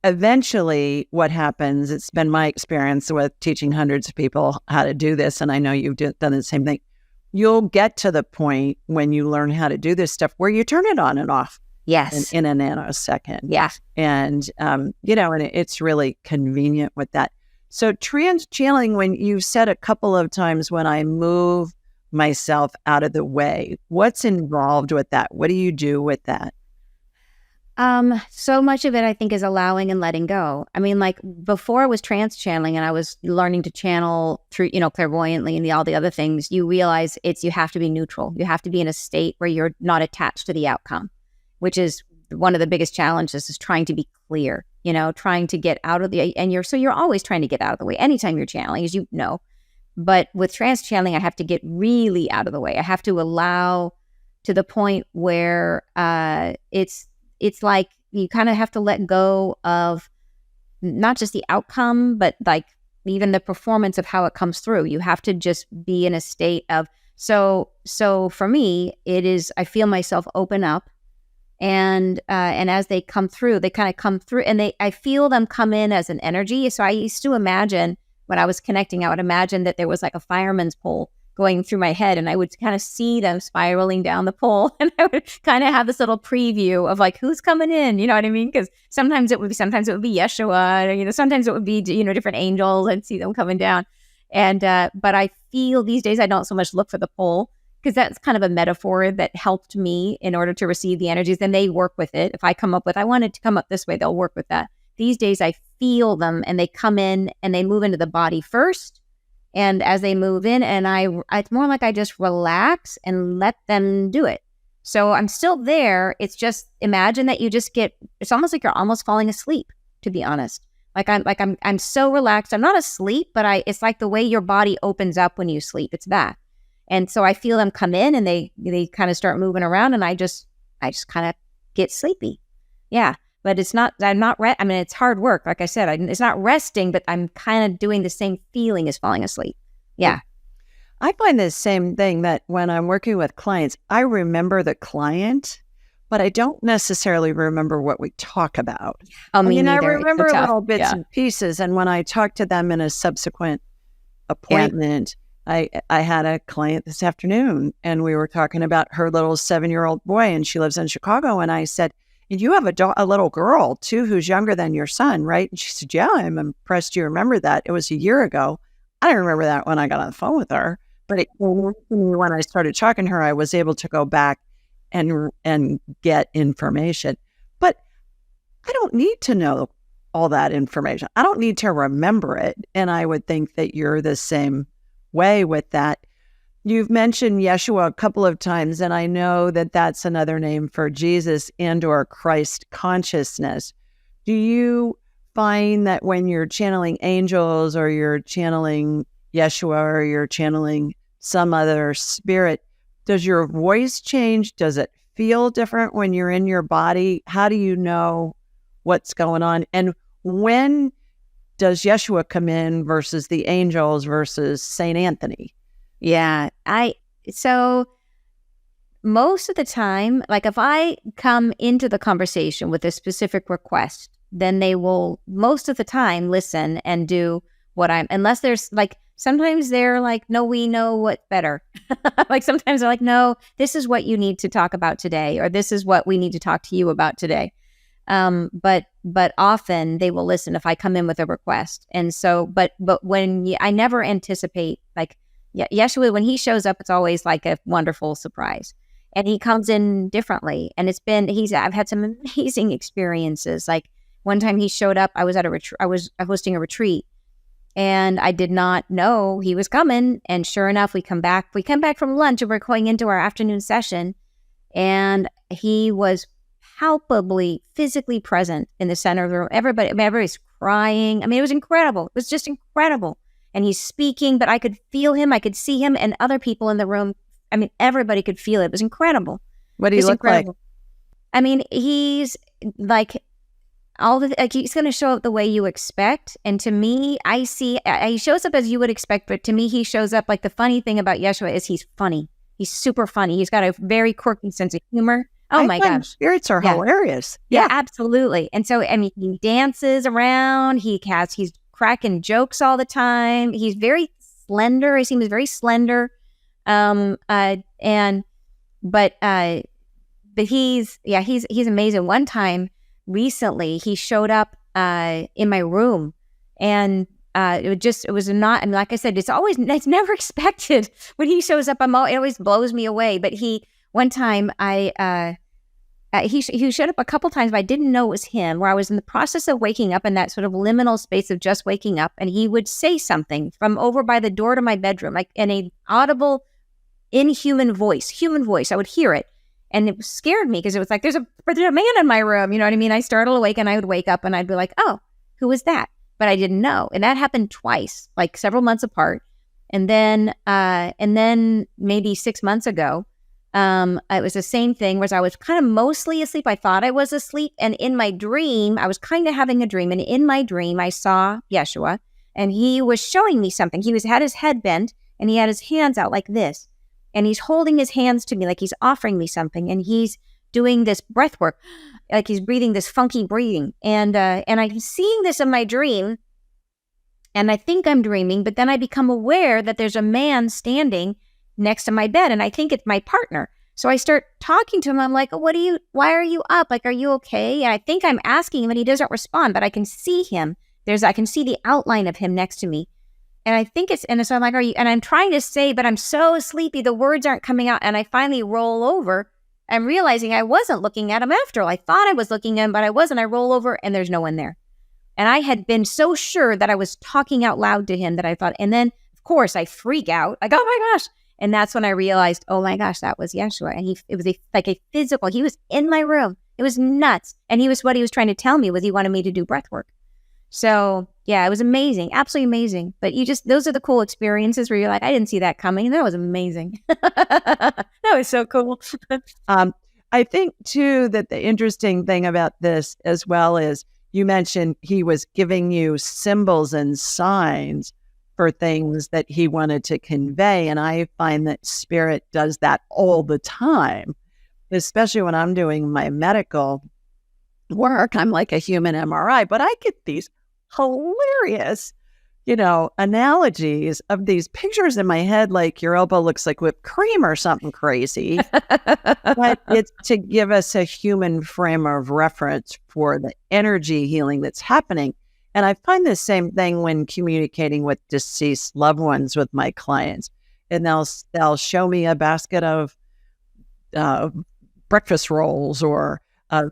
eventually what happens, it's been my experience with teaching hundreds of people how to do this, and I know you've done the same thing. You'll get to the point when you learn how to do this stuff where you turn it on and off. Yes. In a nanosecond. Yeah. And, and it's really convenient with that. So trance channeling, when you said a couple of times, when I move myself out of the way, what's involved with that? What do you do with that? So much of it, I think, is allowing and letting go. I mean, like before I was trance channeling and I was learning to channel through, clairvoyantly and all the other things, you realize you have to be neutral. You have to be in a state where you're not attached to the outcome, which is one of the biggest challenges, is trying to be clear, trying to get out of you're always trying to get out of the way anytime you're channeling, as you know. But with trance channeling, I have to get really out of the way. I have to allow to the point where it's like you kind of have to let go of not just the outcome, but like even the performance of how it comes through. You have to just be in a state of, so for me, it is, I feel myself open up, and as they come through, they kind of come through, and I feel them come in as an energy. So I used to imagine, when I was connecting, I would imagine that there was like a fireman's pole going through my head, and I would kind of see them spiraling down the pole, and I would kind of have this little preview of like, who's coming in, you know what I mean? Because sometimes it would be Yeshua, sometimes it would be, different angels. I'd see them coming down. And, but I feel these days, I don't so much look for the pole, because that's kind of a metaphor that helped me in order to receive the energies. Then they work with it. If I come up with, I want it to come up this way, they'll work with that. These days I feel them, and they come in and they move into the body first. And as they move in, and it's more like I just relax and let them do it. So I'm still there. It's just, imagine that you just it's almost like you're almost falling asleep, to be honest. I'm so relaxed. I'm not asleep, but it's like the way your body opens up when you sleep. It's that. And so I feel them come in, and they kind of start moving around, and I just kind of get sleepy. Yeah. But it's not, it's hard work. Like I said, it's not resting, but I'm kind of doing the same feeling as falling asleep. Yeah. I find the same thing, that when I'm working with clients, I remember the client, but I don't necessarily remember what we talk about. Oh, me neither. I remember little bits and pieces. And when I talk to them in a subsequent appointment, I had a client this afternoon, and we were talking about her little 7-year-old boy, and she lives in Chicago. And I said, and you have a little girl too, who's younger than your son, right? And she said, yeah, I'm impressed you remember that. It was a year ago. I didn't remember that when I got on the phone with her, but when I started talking to her, I was able to go back and get information. But I don't need to know all that information. I don't need to remember it. And I would think that you're the same way with that. You've mentioned Yeshua a couple of times, and I know that that's another name for Jesus and or Christ consciousness. Do you find that when you're channeling angels, or you're channeling Yeshua, or you're channeling some other spirit, does your voice change? Does it feel different when you're in your body? How do you know what's going on? And when does Yeshua come in versus the angels versus Saint Anthony? Yeah, so most of the time, like if I come into the conversation with a specific request, then they will most of the time listen and do unless there's like, sometimes they're like, no, we know what better. Like sometimes they're like, no, this is what you need to talk about today, or this is what we need to talk to you about today. But often they will listen if I come in with a request. And so, but when I never anticipate, like, Yeah, Yeshua, when he shows up, it's always like a wonderful surprise. And he comes in differently. And I've had some amazing experiences. Like one time he showed up, I was at I was hosting a retreat, and I did not know he was coming. And sure enough, we come back from lunch, and we're going into our afternoon session. And he was palpably, physically present in the center of the room. Everybody's crying. I mean, it was incredible. It was just incredible. And he's speaking, but I could feel him. I could see him, and other people in the room. I mean, everybody could feel it. It was incredible. What do you look like? I mean, he's like he's going to show up the way you expect. And to me, I see he shows up as you would expect, but to me, he shows up like, the funny thing about Yeshua is he's funny. He's super funny. He's got a very quirky sense of humor. Oh my gosh. Spirits are hilarious. Yeah, absolutely. And so, I mean, he dances around. He's cracking jokes all the time. He's very slender. He seems very slender. But he's amazing. One time recently, he showed up in my room, and it was not, I mean, like I said, it's never expected when he shows up. It always blows me away. But one time he showed up a couple times, but I didn't know it was him, where I was in the process of waking up, in that sort of liminal space of just waking up. And he would say something from over by the door to my bedroom, like in a audible, inhuman voice, I would hear it. And it scared me, because it was like, there's a man in my room. You know what I mean? I startle awake, and I would wake up, and I'd be like, oh, who was that? But I didn't know. And that happened twice, like several months apart. And then maybe 6 months ago, it was the same thing, where I was kind of mostly asleep. I thought I was asleep. And in my dream, I was kind of having a dream. And in my dream, I saw Yeshua, and he was showing me something. He had his head bent, and he had his hands out like this. And he's holding his hands to me like he's offering me something. And he's doing this breath work, like he's breathing this funky breathing. And I'm seeing this in my dream, and I think I'm dreaming, but then I become aware that there's a man standing next to my bed, and I think it's my partner. So I start talking to him. I'm like, why are you up? Like, are you okay? And I think I'm asking him, and he doesn't respond, but I can see him. I can see the outline of him next to me. And I think so I'm like, and I'm trying to say, but I'm so sleepy, the words aren't coming out. And I finally roll over. I'm realizing I wasn't looking at him after all. I thought I was looking at him, but I wasn't. I roll over, and there's no one there. And I had been so sure that I was talking out loud to him that I thought, and then of course I freak out. Like, oh my gosh. And that's when I realized, oh my gosh, that was Yeshua. And it was like a physical, he was in my room. It was nuts. And what he was trying to tell me was he wanted me to do breath work. So yeah, it was amazing. Absolutely amazing. But those are the cool experiences where you're like, I didn't see that coming. That was amazing. That was so cool. I think too, that the interesting thing about this as well is, you mentioned he was giving you symbols and signs for things that he wanted to convey. And I find that spirit does that all the time, especially when I'm doing my medical work. I'm like a human MRI, but I get these hilarious, analogies of these pictures in my head, like your elbow looks like whipped cream or something crazy. But it's to give us a human frame of reference for the energy healing that's happening. And I find the same thing when communicating with deceased loved ones with my clients. And they'll show me a basket of breakfast rolls, or a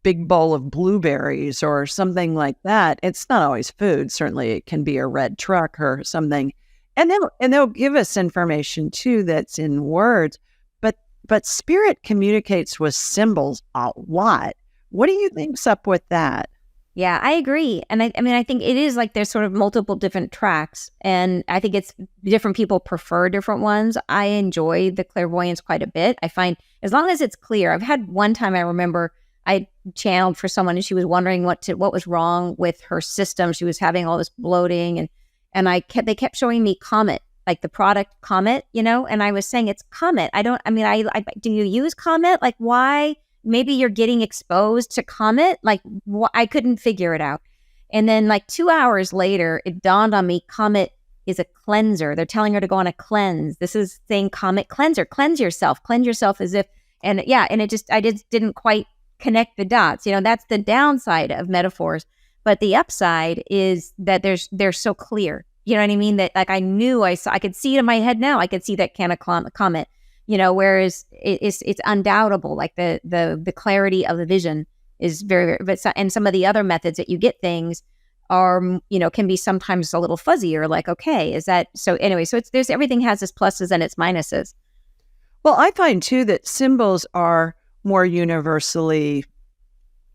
big bowl of blueberries or something like that. It's not always food. Certainly it can be a red truck or something. And they'll give us information too that's in words, but spirit communicates with symbols a lot. What do you think's up with that? Yeah, I agree. And I mean, I think it is like there's sort of multiple different tracks, and I think it's different people prefer different ones. I enjoy the clairvoyance quite a bit. I find as long as it's clear. I've had one time I remember I channeled for someone, and she was wondering what was wrong with her system. She was having all this bloating, and they kept showing me Comet, like the product Comet, and I was saying it's Comet. I do you use Comet? Like, why? Maybe you're getting exposed to Comet. Like, I couldn't figure it out. And then like 2 hours later, it dawned on me, Comet is a cleanser. They're telling her to go on a cleanse. This is saying Comet cleanser, cleanse yourself as if, and I just didn't quite connect the dots. That's the downside of metaphors. But the upside is that they're so clear. You know what I mean? That like I knew I could see it in my head now. I could see that can of comet, whereas it's undoubtable. Like the clarity of the vision is very, very, and some of the other methods that you get things are, can be sometimes a little fuzzier. Like, okay, is that, so anyway, so everything has its pluses and its minuses. Well, I find too that symbols are more universally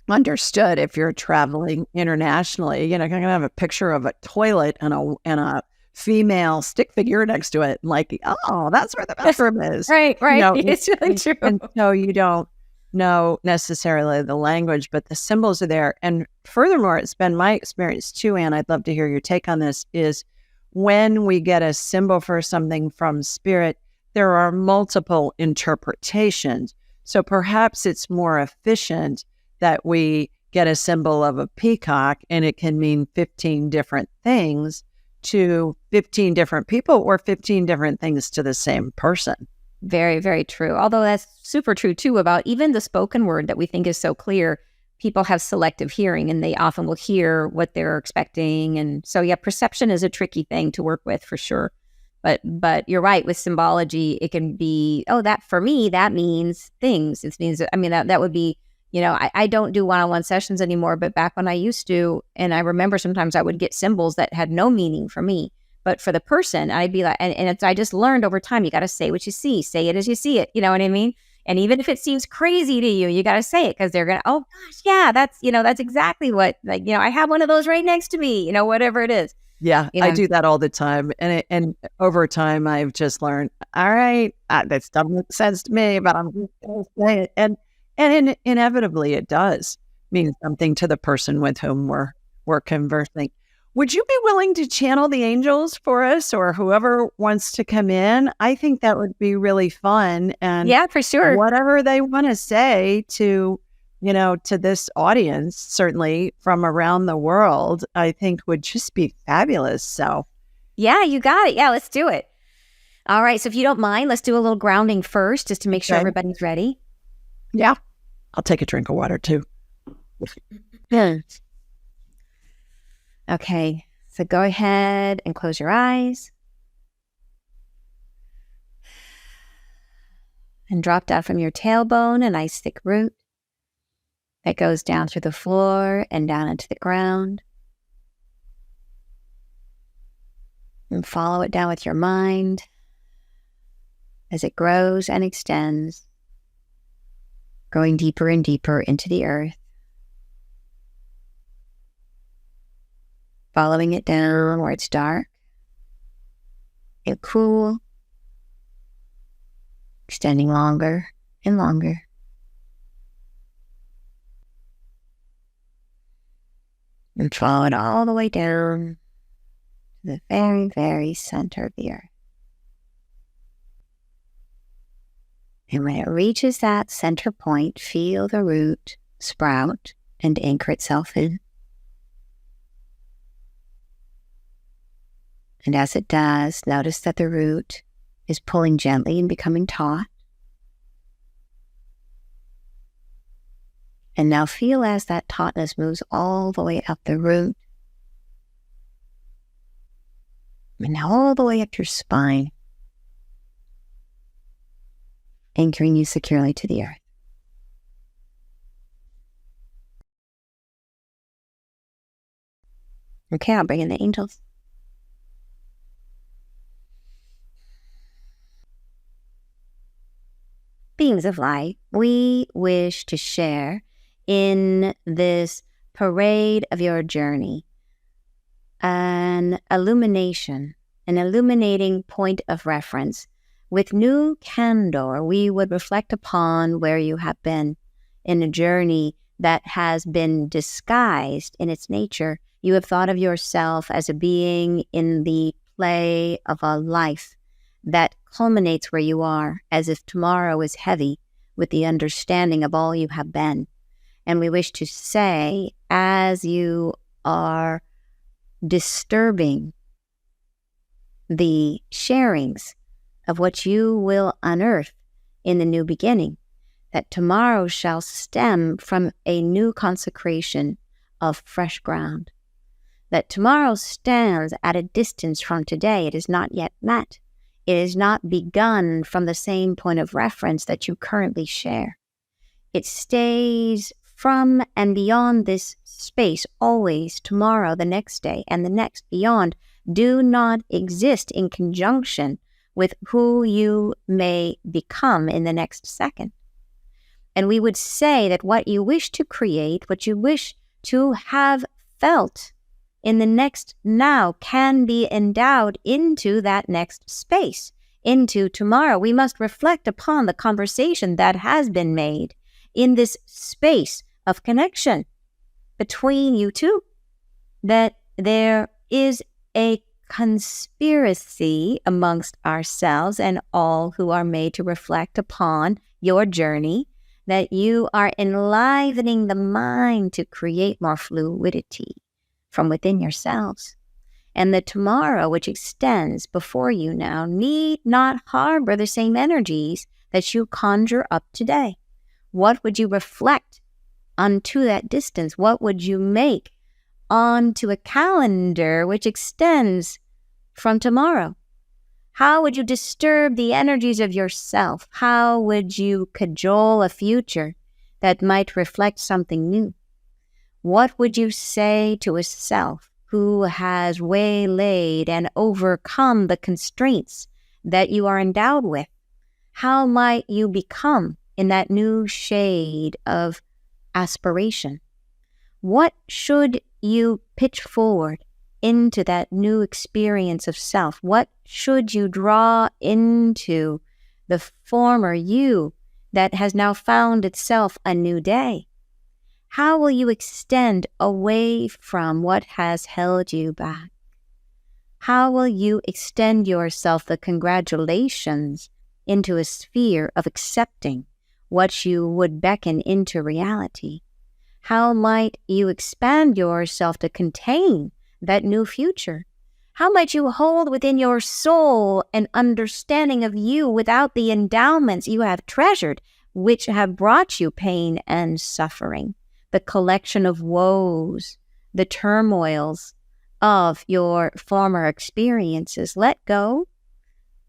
understood if you're traveling internationally. You can have a picture of a toilet and a female stick figure next to it. Like, oh, that's where the bathroom is. Right. It's really true. And so you don't know necessarily the language, but the symbols are there. And furthermore, it's been my experience too, Anne, I'd love to hear your take on this, is when we get a symbol for something from spirit, there are multiple interpretations. So perhaps it's more efficient that we get a symbol of a peacock and it can mean 15 different things to 15 different people or 15 different things to the same person. Very, very true. Although that's super true too about even the spoken word that we think is so clear. People have selective hearing and they often will hear what they're expecting. And so, yeah, perception is a tricky thing to work with for sure. But you're right, with symbology, it can be, that for me, that means things. It means, that would be, I don't do one-on-one sessions anymore, but back when I used to, and I remember sometimes I would get symbols that had no meaning for me, but for the person, I'd be like, and I just learned over time, you got to say what you see, say it as you see it. You know what I mean? And even if it seems crazy to you, you got to say it because they're going to, oh gosh, yeah, that's exactly what, I have one of those right next to me, whatever it is. Yeah, I do that all the time. And over time, I've just learned, all right, that doesn't make sense to me, but I'm just going to say it. And inevitably, it does mean something to the person with whom we're conversing. Would you be willing to channel the angels for us or whoever wants to come in? I think that would be really fun. And yeah, for sure. Whatever they want to say to this audience, certainly from around the world, I think would just be fabulous. So yeah, you got it. Yeah, let's do it. All right. So if you don't mind, let's do a little grounding first, just to make sure everybody's ready. Yeah. I'll take a drink of water too. Okay. So go ahead and close your eyes. And drop down from your tailbone a nice thick root that goes down through the floor and down into the ground. And follow it down with your mind as it grows and extends, going deeper and deeper into the earth. Following it down where it's dark and cool, extending longer and longer. And follow it all the way down to the very, very center of the earth. And when it reaches that center point, feel the root sprout and anchor itself in. And as it does, notice that the root is pulling gently and becoming taut. And now feel as that tautness moves all the way up the root. And now all the way up your spine, anchoring you securely to the earth. Okay, I'll bring in the angels. Beings of light, we wish to share in this parade of your journey an illumination, an illuminating point of reference. With new candor, we would reflect upon where you have been in a journey that has been disguised in its nature. You have thought of yourself as a being in the play of a life that culminates where you are, as if tomorrow is heavy with the understanding of all you have been. And we wish to say, as you are disturbing the sharings of what you will unearth in the new beginning, that tomorrow shall stem from a new consecration of fresh ground. that tomorrow stands at a distance from today. It is not yet met. It is not begun from the same point of reference that you currently share. It stays from and beyond this space always. Tomorrow, the next day, and the next beyond do not exist in conjunction with who you may become in the next second. And we would say that what you wish to create, what you wish to have felt in the next now can be endowed into that next space, into tomorrow. We must reflect upon the conversation that has been made in this space of connection between you two, that there is a conspiracy amongst ourselves and all who are made to reflect upon your journey, that you are enlivening the mind to create more fluidity from within yourselves. And the tomorrow, which extends before you now, need not harbor the same energies that you conjure up today. What would you reflect unto that distance? What would you make onto a calendar which extends from tomorrow? How would you disturb the energies of yourself? How would you cajole a future that might reflect something new? What would you say to a self who has waylaid and overcome the constraints that you are endowed with? How might you become in that new shade of aspiration? What should you pitch forward into that new experience of self? What should you draw into the former you that has now found itself a new day? How will you extend away from what has held you back? How will you extend yourself the congratulations into a sphere of accepting what you would beckon into reality? How might you expand yourself to contain that new future? How might you hold within your soul an understanding of you without the endowments you have treasured, which have brought you pain and suffering, the collection of woes, the turmoils of your former experiences? Let go.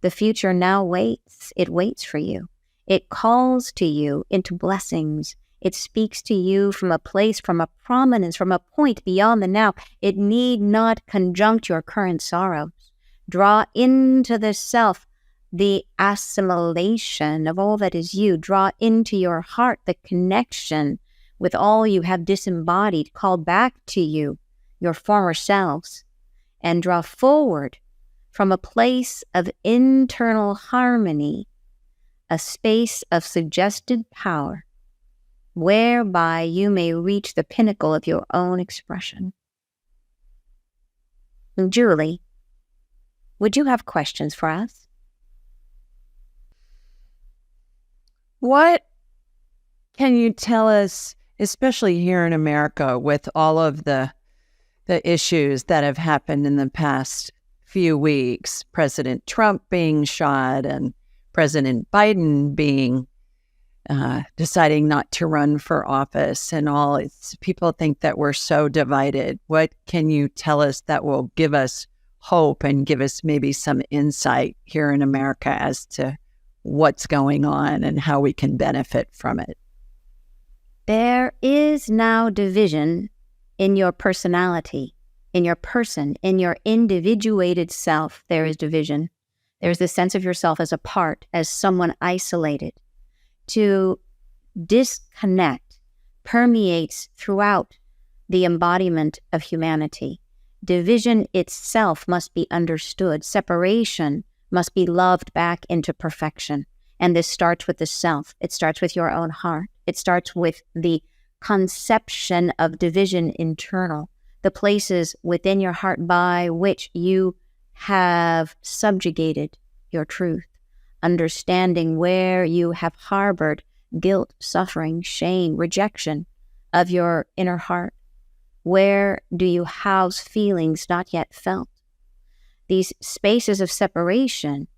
The future now waits. It waits for you. It calls to you into blessings. It speaks to you from a place, from a prominence, from a point beyond the now. It need not conjunct your current sorrows. Draw into the self the assimilation of all that is you. Draw into your heart the connection with all you have disembodied. Call back to you your former selves, and draw forward from a place of internal harmony, a space of suggested power, whereby you may reach the pinnacle of your own expression. Julie, would you have questions for us? What can you tell us, especially here in America, with all of the issues that have happened in the past few weeks, President Trump being shot and President Biden being deciding not to run for office and all? People think that we're so divided. What can you tell us that will give us hope and give us maybe some insight here in America as to what's going on and how we can benefit from it? There is now division in your personality, in your person, in your individuated self. There is division. There's the sense of yourself as a part, as someone isolated. To disconnect permeates throughout the embodiment of humanity. Division itself must be understood. Separation must be loved back into perfection. And this starts with the self. It starts with your own heart. It starts with the conception of division internal, the places within your heart by which you have subjugated your truth, understanding where you have harbored guilt, suffering, shame, rejection of your inner heart. Where do you house feelings not yet felt? These spaces of separation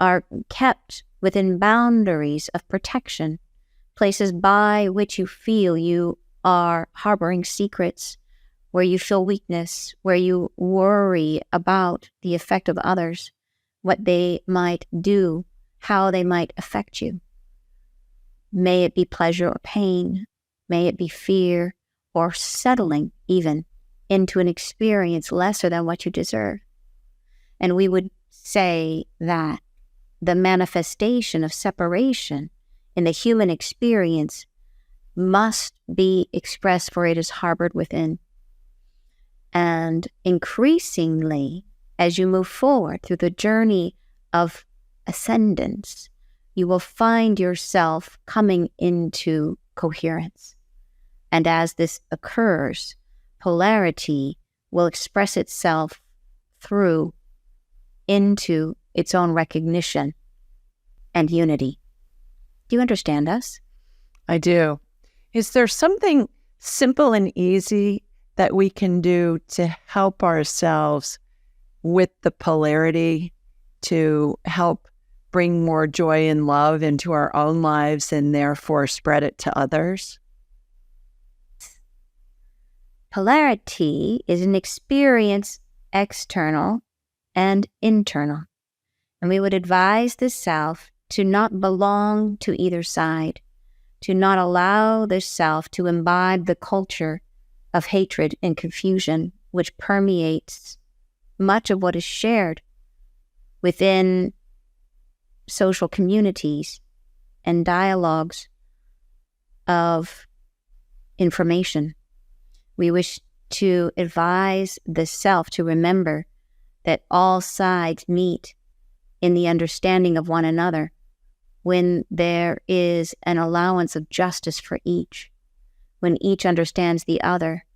are kept within boundaries of protection, places by which you feel you are harboring secrets, where you feel weakness, where you worry about the effect of others, what they might do, how they might affect you. May it be pleasure or pain, may it be fear or settling even into an experience lesser than what you deserve. And we would say that the manifestation of separation in the human experience must be expressed, for it is harbored within. And increasingly, as you move forward through the journey of ascendance, you will find yourself coming into coherence. And as this occurs, polarity will express itself through into its own recognition and unity. Do you understand us? I do. Is there something simple and easy that we can do to help ourselves with the polarity, to help bring more joy and love into our own lives and therefore spread it to others? Polarity is an experience, external and internal. And we would advise the self to not belong to either side, to not allow the self to imbibe the culture of hatred and confusion which permeates much of what is shared within social communities and dialogues of information. We wish to advise the self to remember that all sides meet in the understanding of one another when there is an allowance of justice for each, when each understands the other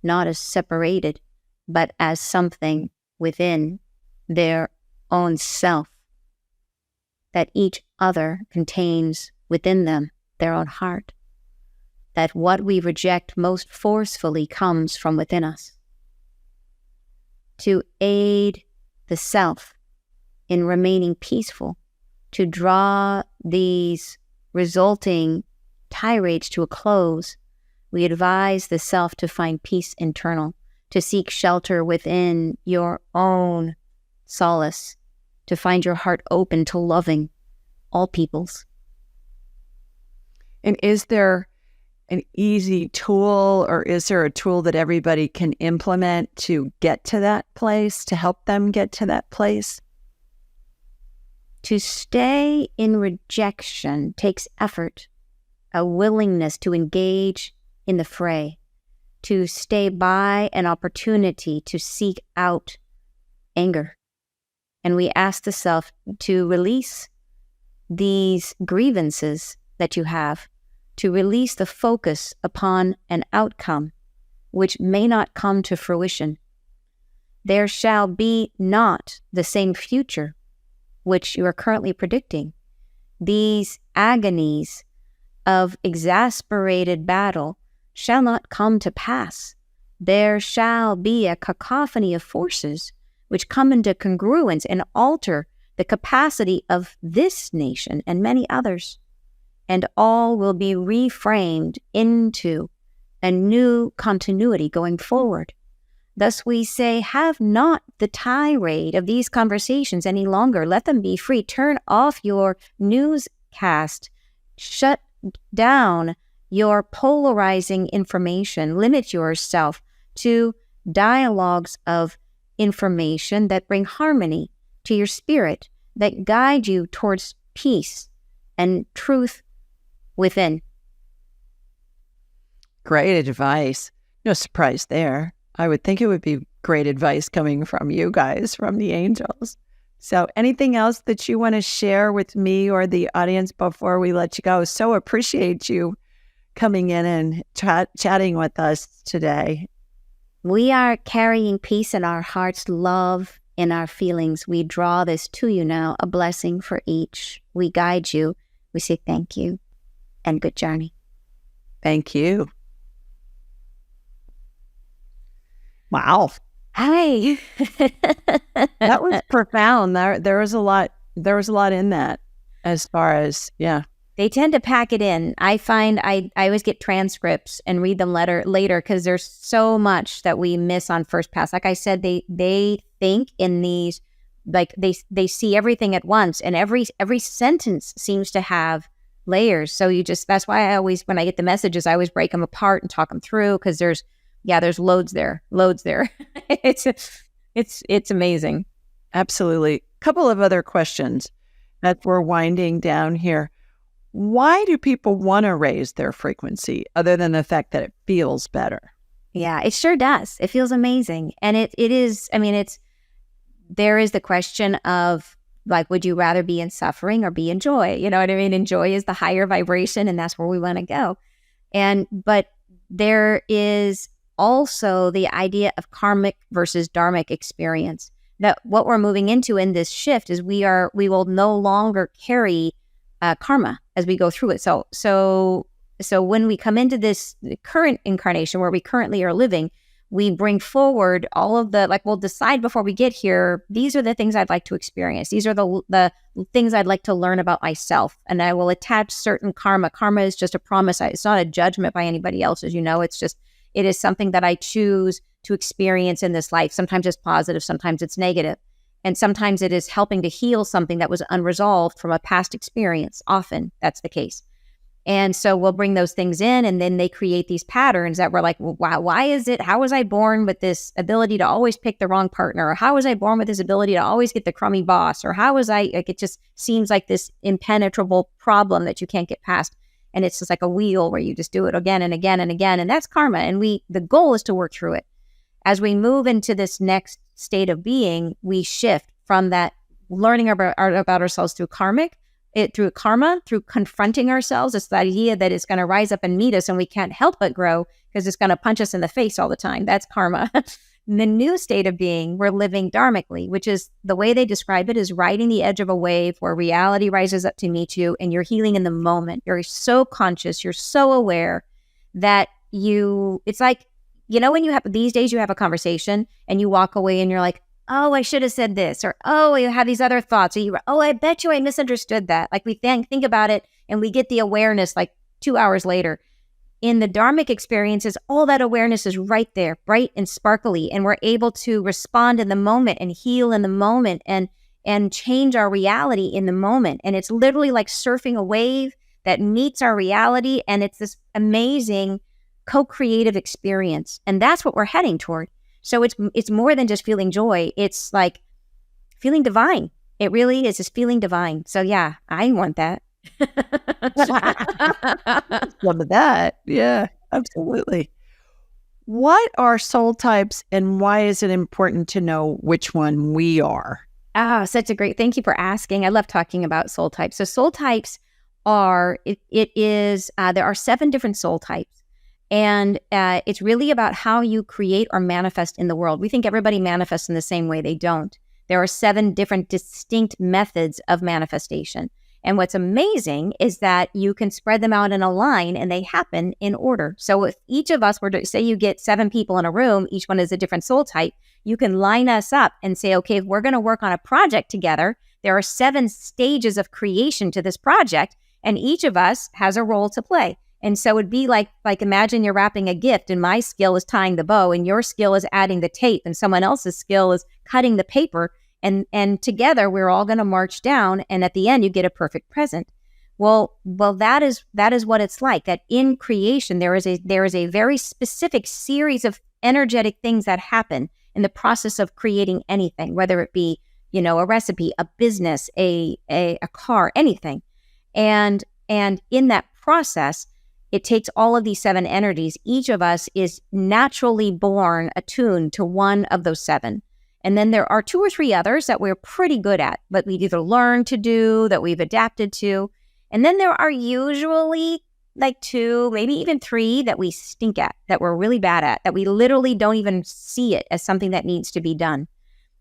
not as separated, but as something within their own self, that each other contains within them their own heart, that what we reject most forcefully comes from within us. To aid the self in remaining peaceful, to draw these resulting tirades to a close, we advise the self to find peace internal, to seek shelter within your own solace, to find your heart open to loving all peoples. And is there an easy tool, or is there a tool that everybody can implement to get to that place, to help them get to that place? To stay in rejection takes effort, a willingness to engage in the fray, to stay by an opportunity to seek out anger. And we ask the self to release these grievances that you have, to release the focus upon an outcome which may not come to fruition. There shall be not the same future which you are currently predicting. These agonies of exasperated battle shall not come to pass. There shall be a cacophony of forces which come into congruence and alter the capacity of this nation and many others, and all will be reframed into a new continuity going forward. Thus we say, have not the tirade of these conversations any longer. Let them be free. Turn off your newscast. Shut down your polarizing information. Limit yourself to dialogues of information that bring harmony to your spirit, that guide you towards peace and truth within. Great advice. No surprise there. I would think it would be great advice coming from you guys, from the angels. So anything else that you want to share with me or the audience before we let you go? So appreciate you coming in and chatting with us today. We are carrying peace in our hearts, love in our feelings. We draw this to you now, a blessing for each. We guide you. We say thank you and good journey. Thank you. Wow. Hi. That was profound. There was a lot in that, as far as, They tend to pack it in. I find I always get transcripts and read them later because there's so much that we miss on first pass. Like I said, they think in these, like they see everything at once, and every sentence seems to have layers. So that's why I always, when I get the messages, I always break them apart and talk them through, because there's loads there. It's amazing. Absolutely. Couple of other questions that we're winding down here. Why do people want to raise their frequency other than the fact that it feels better? Yeah, it sure does. It feels amazing. And it is, I mean, there is the question of, like, would you rather be in suffering or be in joy? You know what I mean? And joy is the higher vibration, and that's where we want to go. But there is also the idea of karmic versus dharmic experience. That what we're moving into in this shift is we will no longer carry karma as we go through it. So when we come into this current incarnation where we currently are living, we bring forward all of the, like, we'll decide before we get here, these are the things I'd like to experience. These are the things I'd like to learn about myself. And I will attach certain karma. Karma is just a promise. It's not a judgment by anybody else, as you know. It is something that I choose to experience in this life. Sometimes it's positive, sometimes it's negative. And sometimes it is helping to heal something that was unresolved from a past experience. Often that's the case. And so we'll bring those things in, and then they create these patterns that we're like, well, why is it? How was I born with this ability to always pick the wrong partner? Or how was I born with this ability to always get the crummy boss? Or how was I, like, it just seems like this impenetrable problem that you can't get past. And it's just like a wheel where you just do it again and again and again. And that's karma. And the goal is to work through it. As we move into this next state of being, we shift from that learning about ourselves through karma, through confronting ourselves. It's the idea that it's going to rise up and meet us, and we can't help but grow because it's going to punch us in the face all the time. That's karma. The new state of being, we're living dharmically, which is, the way they describe it is riding the edge of a wave where reality rises up to meet you and you're healing in the moment. You're so conscious, you're so aware that it's like, you know, when these days you have a conversation and you walk away and you're like, oh, I should have said this, or, oh, you have these other thoughts, or I bet you I misunderstood that. Like, we think about it and we get the awareness like 2 hours later. In the dharmic experiences, all that awareness is right there, bright and sparkly, and we're able to respond in the moment and heal in the moment and change our reality in the moment. And it's literally like surfing a wave that meets our reality, and it's this amazing co-creative experience. And that's what we're heading toward. So it's more than just feeling joy. It's like feeling divine. It really is just feeling divine. So yeah, I want that. Love that. Yeah, absolutely. What are soul types, and why is it important to know which one we are? Oh, thank you for asking. I love talking about soul types. So soul types there are 7 different soul types. And it's really about how you create or manifest in the world. We think everybody manifests in the same way. They don't. There are 7 different distinct methods of manifestation. And what's amazing is that you can spread them out in a line and they happen in order. So if each of us were to say, you get 7 people in a room, each one is a different soul type, you can line us up and say, okay, if we're going to work on a project together, there are 7 stages of creation to this project, and each of us has a role to play. And so it'd be like imagine you're wrapping a gift, and my skill is tying the bow, and your skill is adding the tape, and someone else's skill is cutting the paper. And together we're all going to march down, and at the end you get a perfect present. Well, that is what it's like. That in creation there is a very specific series of energetic things that happen in the process of creating anything, whether it be, you know, a recipe, a business, a car, anything. And in that process, it takes all of these 7 energies. Each of us is naturally born attuned to one of those 7. And then there are 2 or 3 others that we're pretty good at, but we've either learned to do, that we've adapted to. And then there are usually like 2, maybe even 3 that we stink at, that we're really bad at, that we literally don't even see it as something that needs to be done.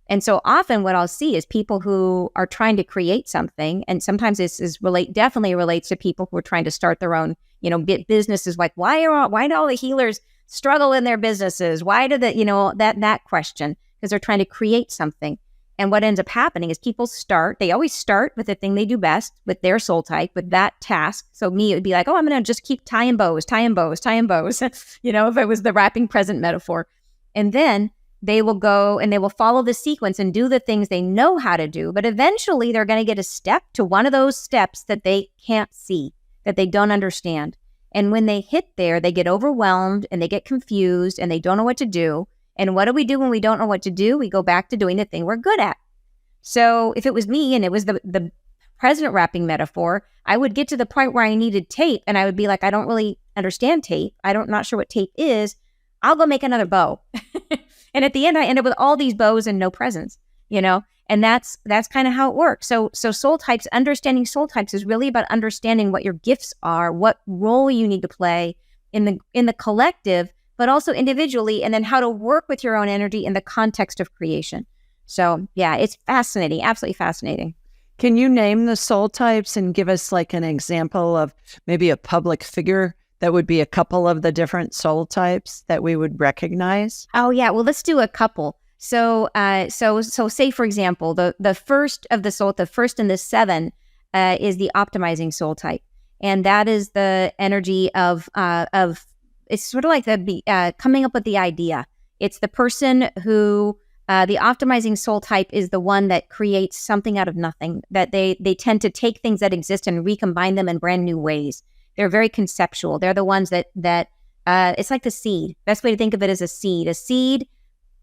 And so often what I'll see is people who are trying to create something, and sometimes this definitely relates to people who are trying to start their own, you know, businesses. Like, why do all the healers struggle in their businesses? Why do that question? Because they're trying to create something. And what ends up happening is they always start with the thing they do best, with their soul type, with that task. So me, it would be like, oh, I'm going to just keep tying bows, if it was the wrapping present metaphor. And then they will go and they will follow the sequence and do the things they know how to do. But eventually they're going to get a step to one of those steps that they can't see, that they don't understand. And when they hit there, they get overwhelmed and they get confused and they don't know what to do. And what do we do when we don't know what to do? We go back to doing the thing we're good at. So if it was me and it was the present wrapping metaphor, I would get to the point where I needed tape and I would be like, I don't really understand tape. Not sure what tape is. I'll go make another bow. And at the end, I end up with all these bows and no presents, and that's kind of how it works. So understanding soul types is really about understanding what your gifts are, what role you need to play in the collective, but also individually, and then how to work with your own energy in the context of creation. So yeah, it's fascinating, absolutely fascinating. Can you name the soul types and give us like an example of maybe a public figure that would be a couple of the different soul types that we would recognize? Oh yeah, well, let's do a couple. So say for example, the first of the soul, the first in the seven, is the optimizing soul type, and that is the energy of it's sort of like the coming up with the idea. It's the person who the optimizing soul type is the one that creates something out of nothing. That they tend to take things that exist and recombine them in brand new ways. They're very conceptual. They're the ones that it's like the seed. Best way to think of it is a seed. A seed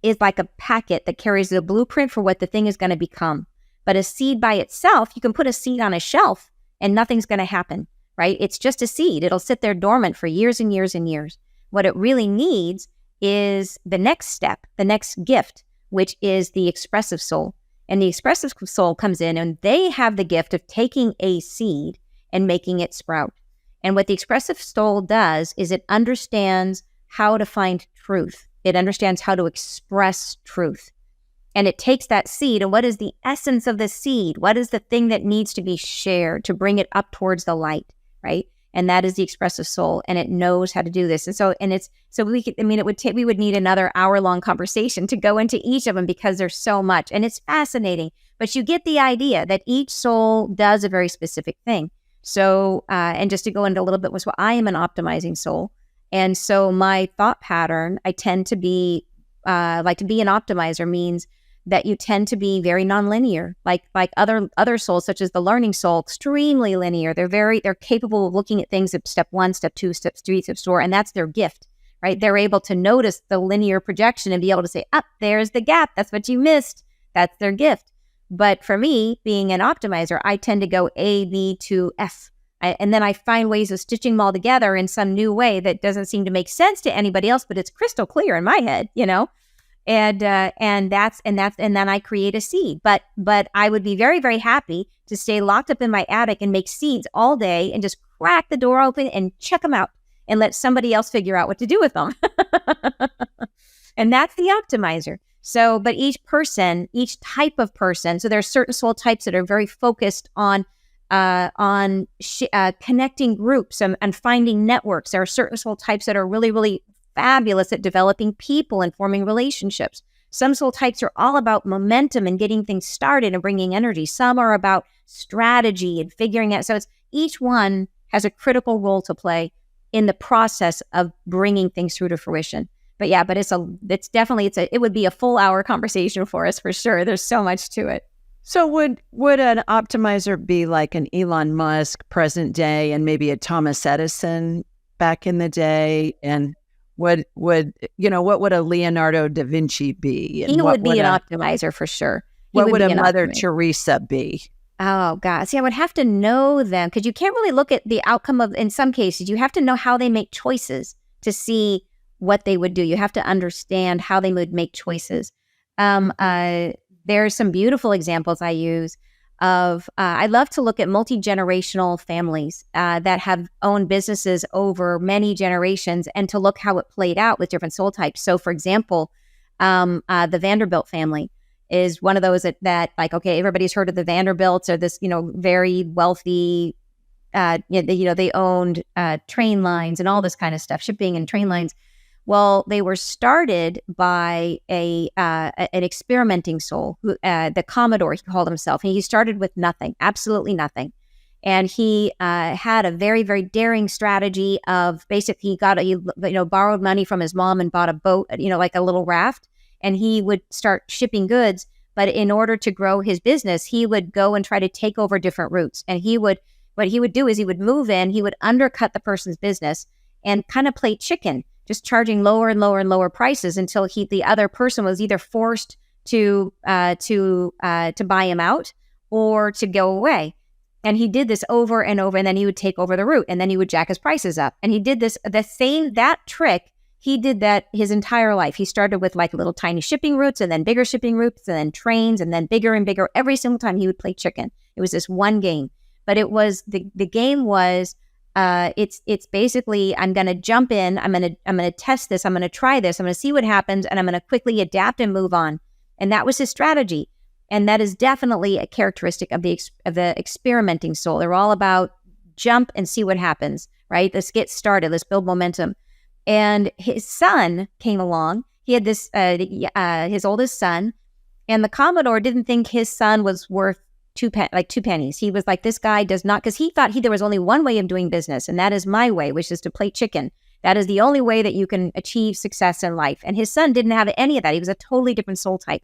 is like a packet that carries the blueprint for what the thing is going to become. But a seed by itself, you can put a seed on a shelf and nothing's going to happen, right? It's just a seed. It'll sit there dormant for years and years and years. What it really needs is the next step, the next gift, which is the expressive soul. And the expressive soul comes in and they have the gift of taking a seed and making it sprout. And what the expressive soul does is it understands how to find truth. It understands how to express truth. And it takes that seed, and what is the essence of the seed? What is the thing that needs to be shared to bring it up towards the light, right? And that is the expressive soul, and it knows how to do this. We would need another hour-long conversation to go into each of them because there's so much, and it's fascinating. But you get the idea that each soul does a very specific thing. So, and just to go into a little bit, I am an optimizing soul. And so my thought pattern, I tend to be, to be an optimizer means that you tend to be very nonlinear, like other souls, such as the learning soul, extremely linear. They're capable of looking at things at step 1, step 2, step 3, step 4, and that's their gift, right? They're able to notice the linear projection and be able to say, there's the gap. That's what you missed. That's their gift. But for me, being an optimizer, I tend to go A, B to F. And then I find ways of stitching them all together in some new way that doesn't seem to make sense to anybody else, but it's crystal clear in my head, And then I create a seed. But I would be very, very happy to stay locked up in my attic and make seeds all day and just crack the door open and check them out and let somebody else figure out what to do with them. And that's the optimizer. So, but each type of person, so there are certain soul types that are very focused on connecting groups and finding networks. There are certain soul types that are really, really fabulous at developing people and forming relationships. Some soul types are all about momentum and getting things started and bringing energy. Some are about strategy and figuring out. So each one has a critical role to play in the process of bringing things through to fruition. But yeah, it would be a full hour conversation for us for sure. There's so much to it. So would an optimizer be like an Elon Musk present day and maybe a Thomas Edison back in the day? And what would a Leonardo da Vinci be? And he would be an optimizer for sure. What would a Mother Teresa be? Oh, God. See, I would have to know them because you can't really look at the outcome of, in some cases, you have to know how they make choices to see what they would do. You have to understand how they would make choices. There's some beautiful examples I use of, I love to look at multi-generational families that have owned businesses over many generations and to look how it played out with different soul types. So for example, the Vanderbilt family is one of those that like, okay, everybody's heard of the Vanderbilts or this, very wealthy, they owned train lines and all this kind of stuff, shipping and train lines. Well, they were started by an experimenting soul, who, the Commodore, he called himself. And he started with nothing, absolutely nothing. And he had a very, very daring strategy of basically he borrowed money from his mom and bought a boat, like a little raft. And he would start shipping goods. But in order to grow his business, he would go and try to take over different routes. And what he would do is he would move in, he would undercut the person's business and kind of play chicken, just charging lower and lower and lower prices until the other person was either forced to buy him out or to go away. And he did this over and over, and then he would take over the route, and then he would jack his prices up. And he did that trick. He did that his entire life. He started with like little tiny shipping routes, and then bigger shipping routes, and then trains, and then bigger and bigger. Every single time he would play chicken. It was this one game, but it was the game was it's basically, I'm going to jump in. I'm going to test this. I'm going to try this. I'm going to see what happens, and I'm going to quickly adapt and move on. And that was his strategy. And that is definitely a characteristic of the experimenting soul. They're all about jump and see what happens, right? Let's get started. Let's build momentum. And his son came along. He had this, his oldest son, and the Commodore didn't think his son was worth two pennies. He was like, this guy does not, because he thought there was only one way of doing business, and that is my way, which is to play chicken. That is the only way that you can achieve success in life. And his son didn't have any of that. He was a totally different soul type.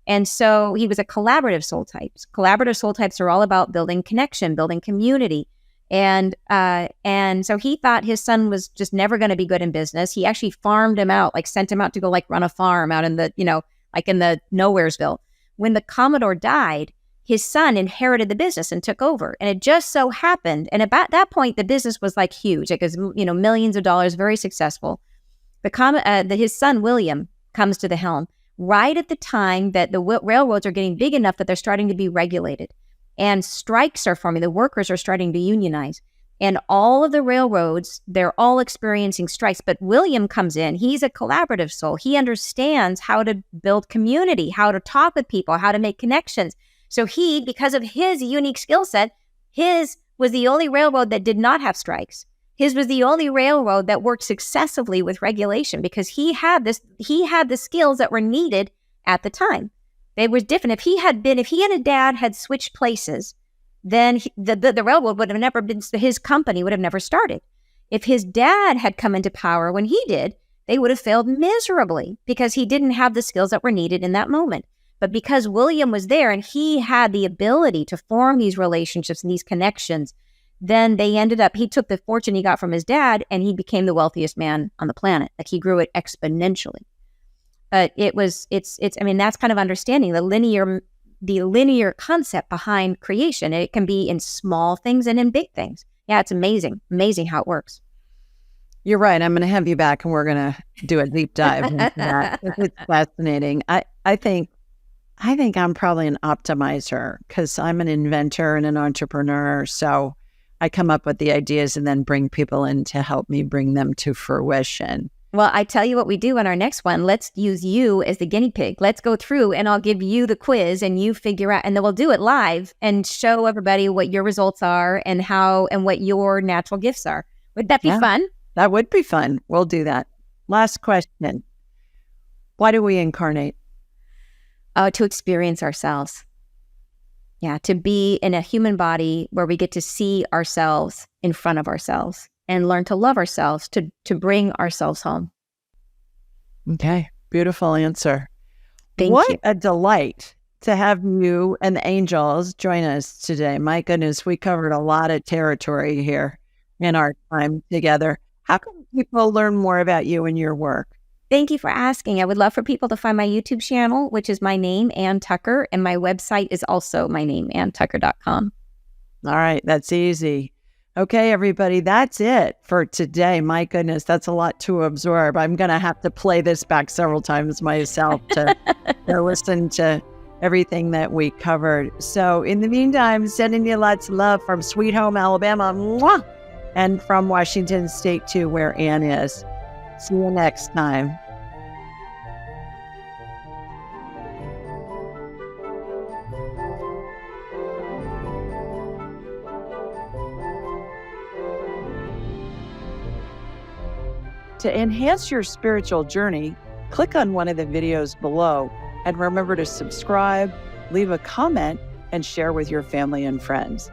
And so he was a collaborative soul type. Collaborative soul types are all about building connection, building community. And so he thought his son was just never going to be good in business. He actually farmed him out, like sent him out to go like run a farm out in the, like in the Nowheresville. When the Commodore died, his son inherited the business and took over. And it just so happened, and about that point, the business was like huge, because, millions of dollars, very successful. His son, William, comes to the helm right at the time that the railroads are getting big enough that they're starting to be regulated. And strikes are forming. The workers are starting to unionize. And all of the railroads, they're all experiencing strikes. But William comes in. He's a collaborative soul. He understands how to build community, how to talk with people, how to make connections. So he, because of his unique skill set, his was the only railroad that did not have strikes. His was the only railroad that worked successfully with regulation, because he had the skills that were needed at the time. They were different. If he and a dad had switched places, then the railroad would have never been, his company would have never started. If his dad had come into power when he did, they would have failed miserably, because he didn't have the skills that were needed in that moment. But because William was there and he had the ability to form these relationships and these connections, then he took the fortune he got from his dad and he became the wealthiest man on the planet. Like, he grew it exponentially. But that's kind of understanding the linear concept behind creation. It can be in small things and in big things. Yeah, it's amazing how it works. You're right. I'm going to have you back and we're going to do a deep dive into that. It's fascinating. I think I'm probably an optimizer, because I'm an inventor and an entrepreneur. So I come up with the ideas and then bring people in to help me bring them to fruition. Well, I tell you what we do on our next one. Let's use you as the guinea pig. Let's go through and I'll give you the quiz and you figure out, and then we'll do it live and show everybody what your results are and what your natural gifts are. Would that be fun? That would be fun. We'll do that. Last question. Why do we incarnate? To experience ourselves. Yeah, to be in a human body where we get to see ourselves in front of ourselves and learn to love ourselves, to bring ourselves home. Okay, beautiful answer. Thank you. What a delight to have you and the angels join us today. My goodness, we covered a lot of territory here in our time together. How can people learn more about you and your work? Thank you for asking. I would love for people to find my YouTube channel, which is my name, Ann Tucker, and my website is also my name, AnnTucker.com. All right, that's easy. Okay, everybody, that's it for today. My goodness, that's a lot to absorb. I'm going to have to play this back several times myself to listen to everything that we covered. So in the meantime, sending you lots of love from Sweet Home, Alabama, mwah, and from Washington State too, where Ann is. See you next time. To enhance your spiritual journey, click on one of the videos below and remember to subscribe, leave a comment, and share with your family and friends.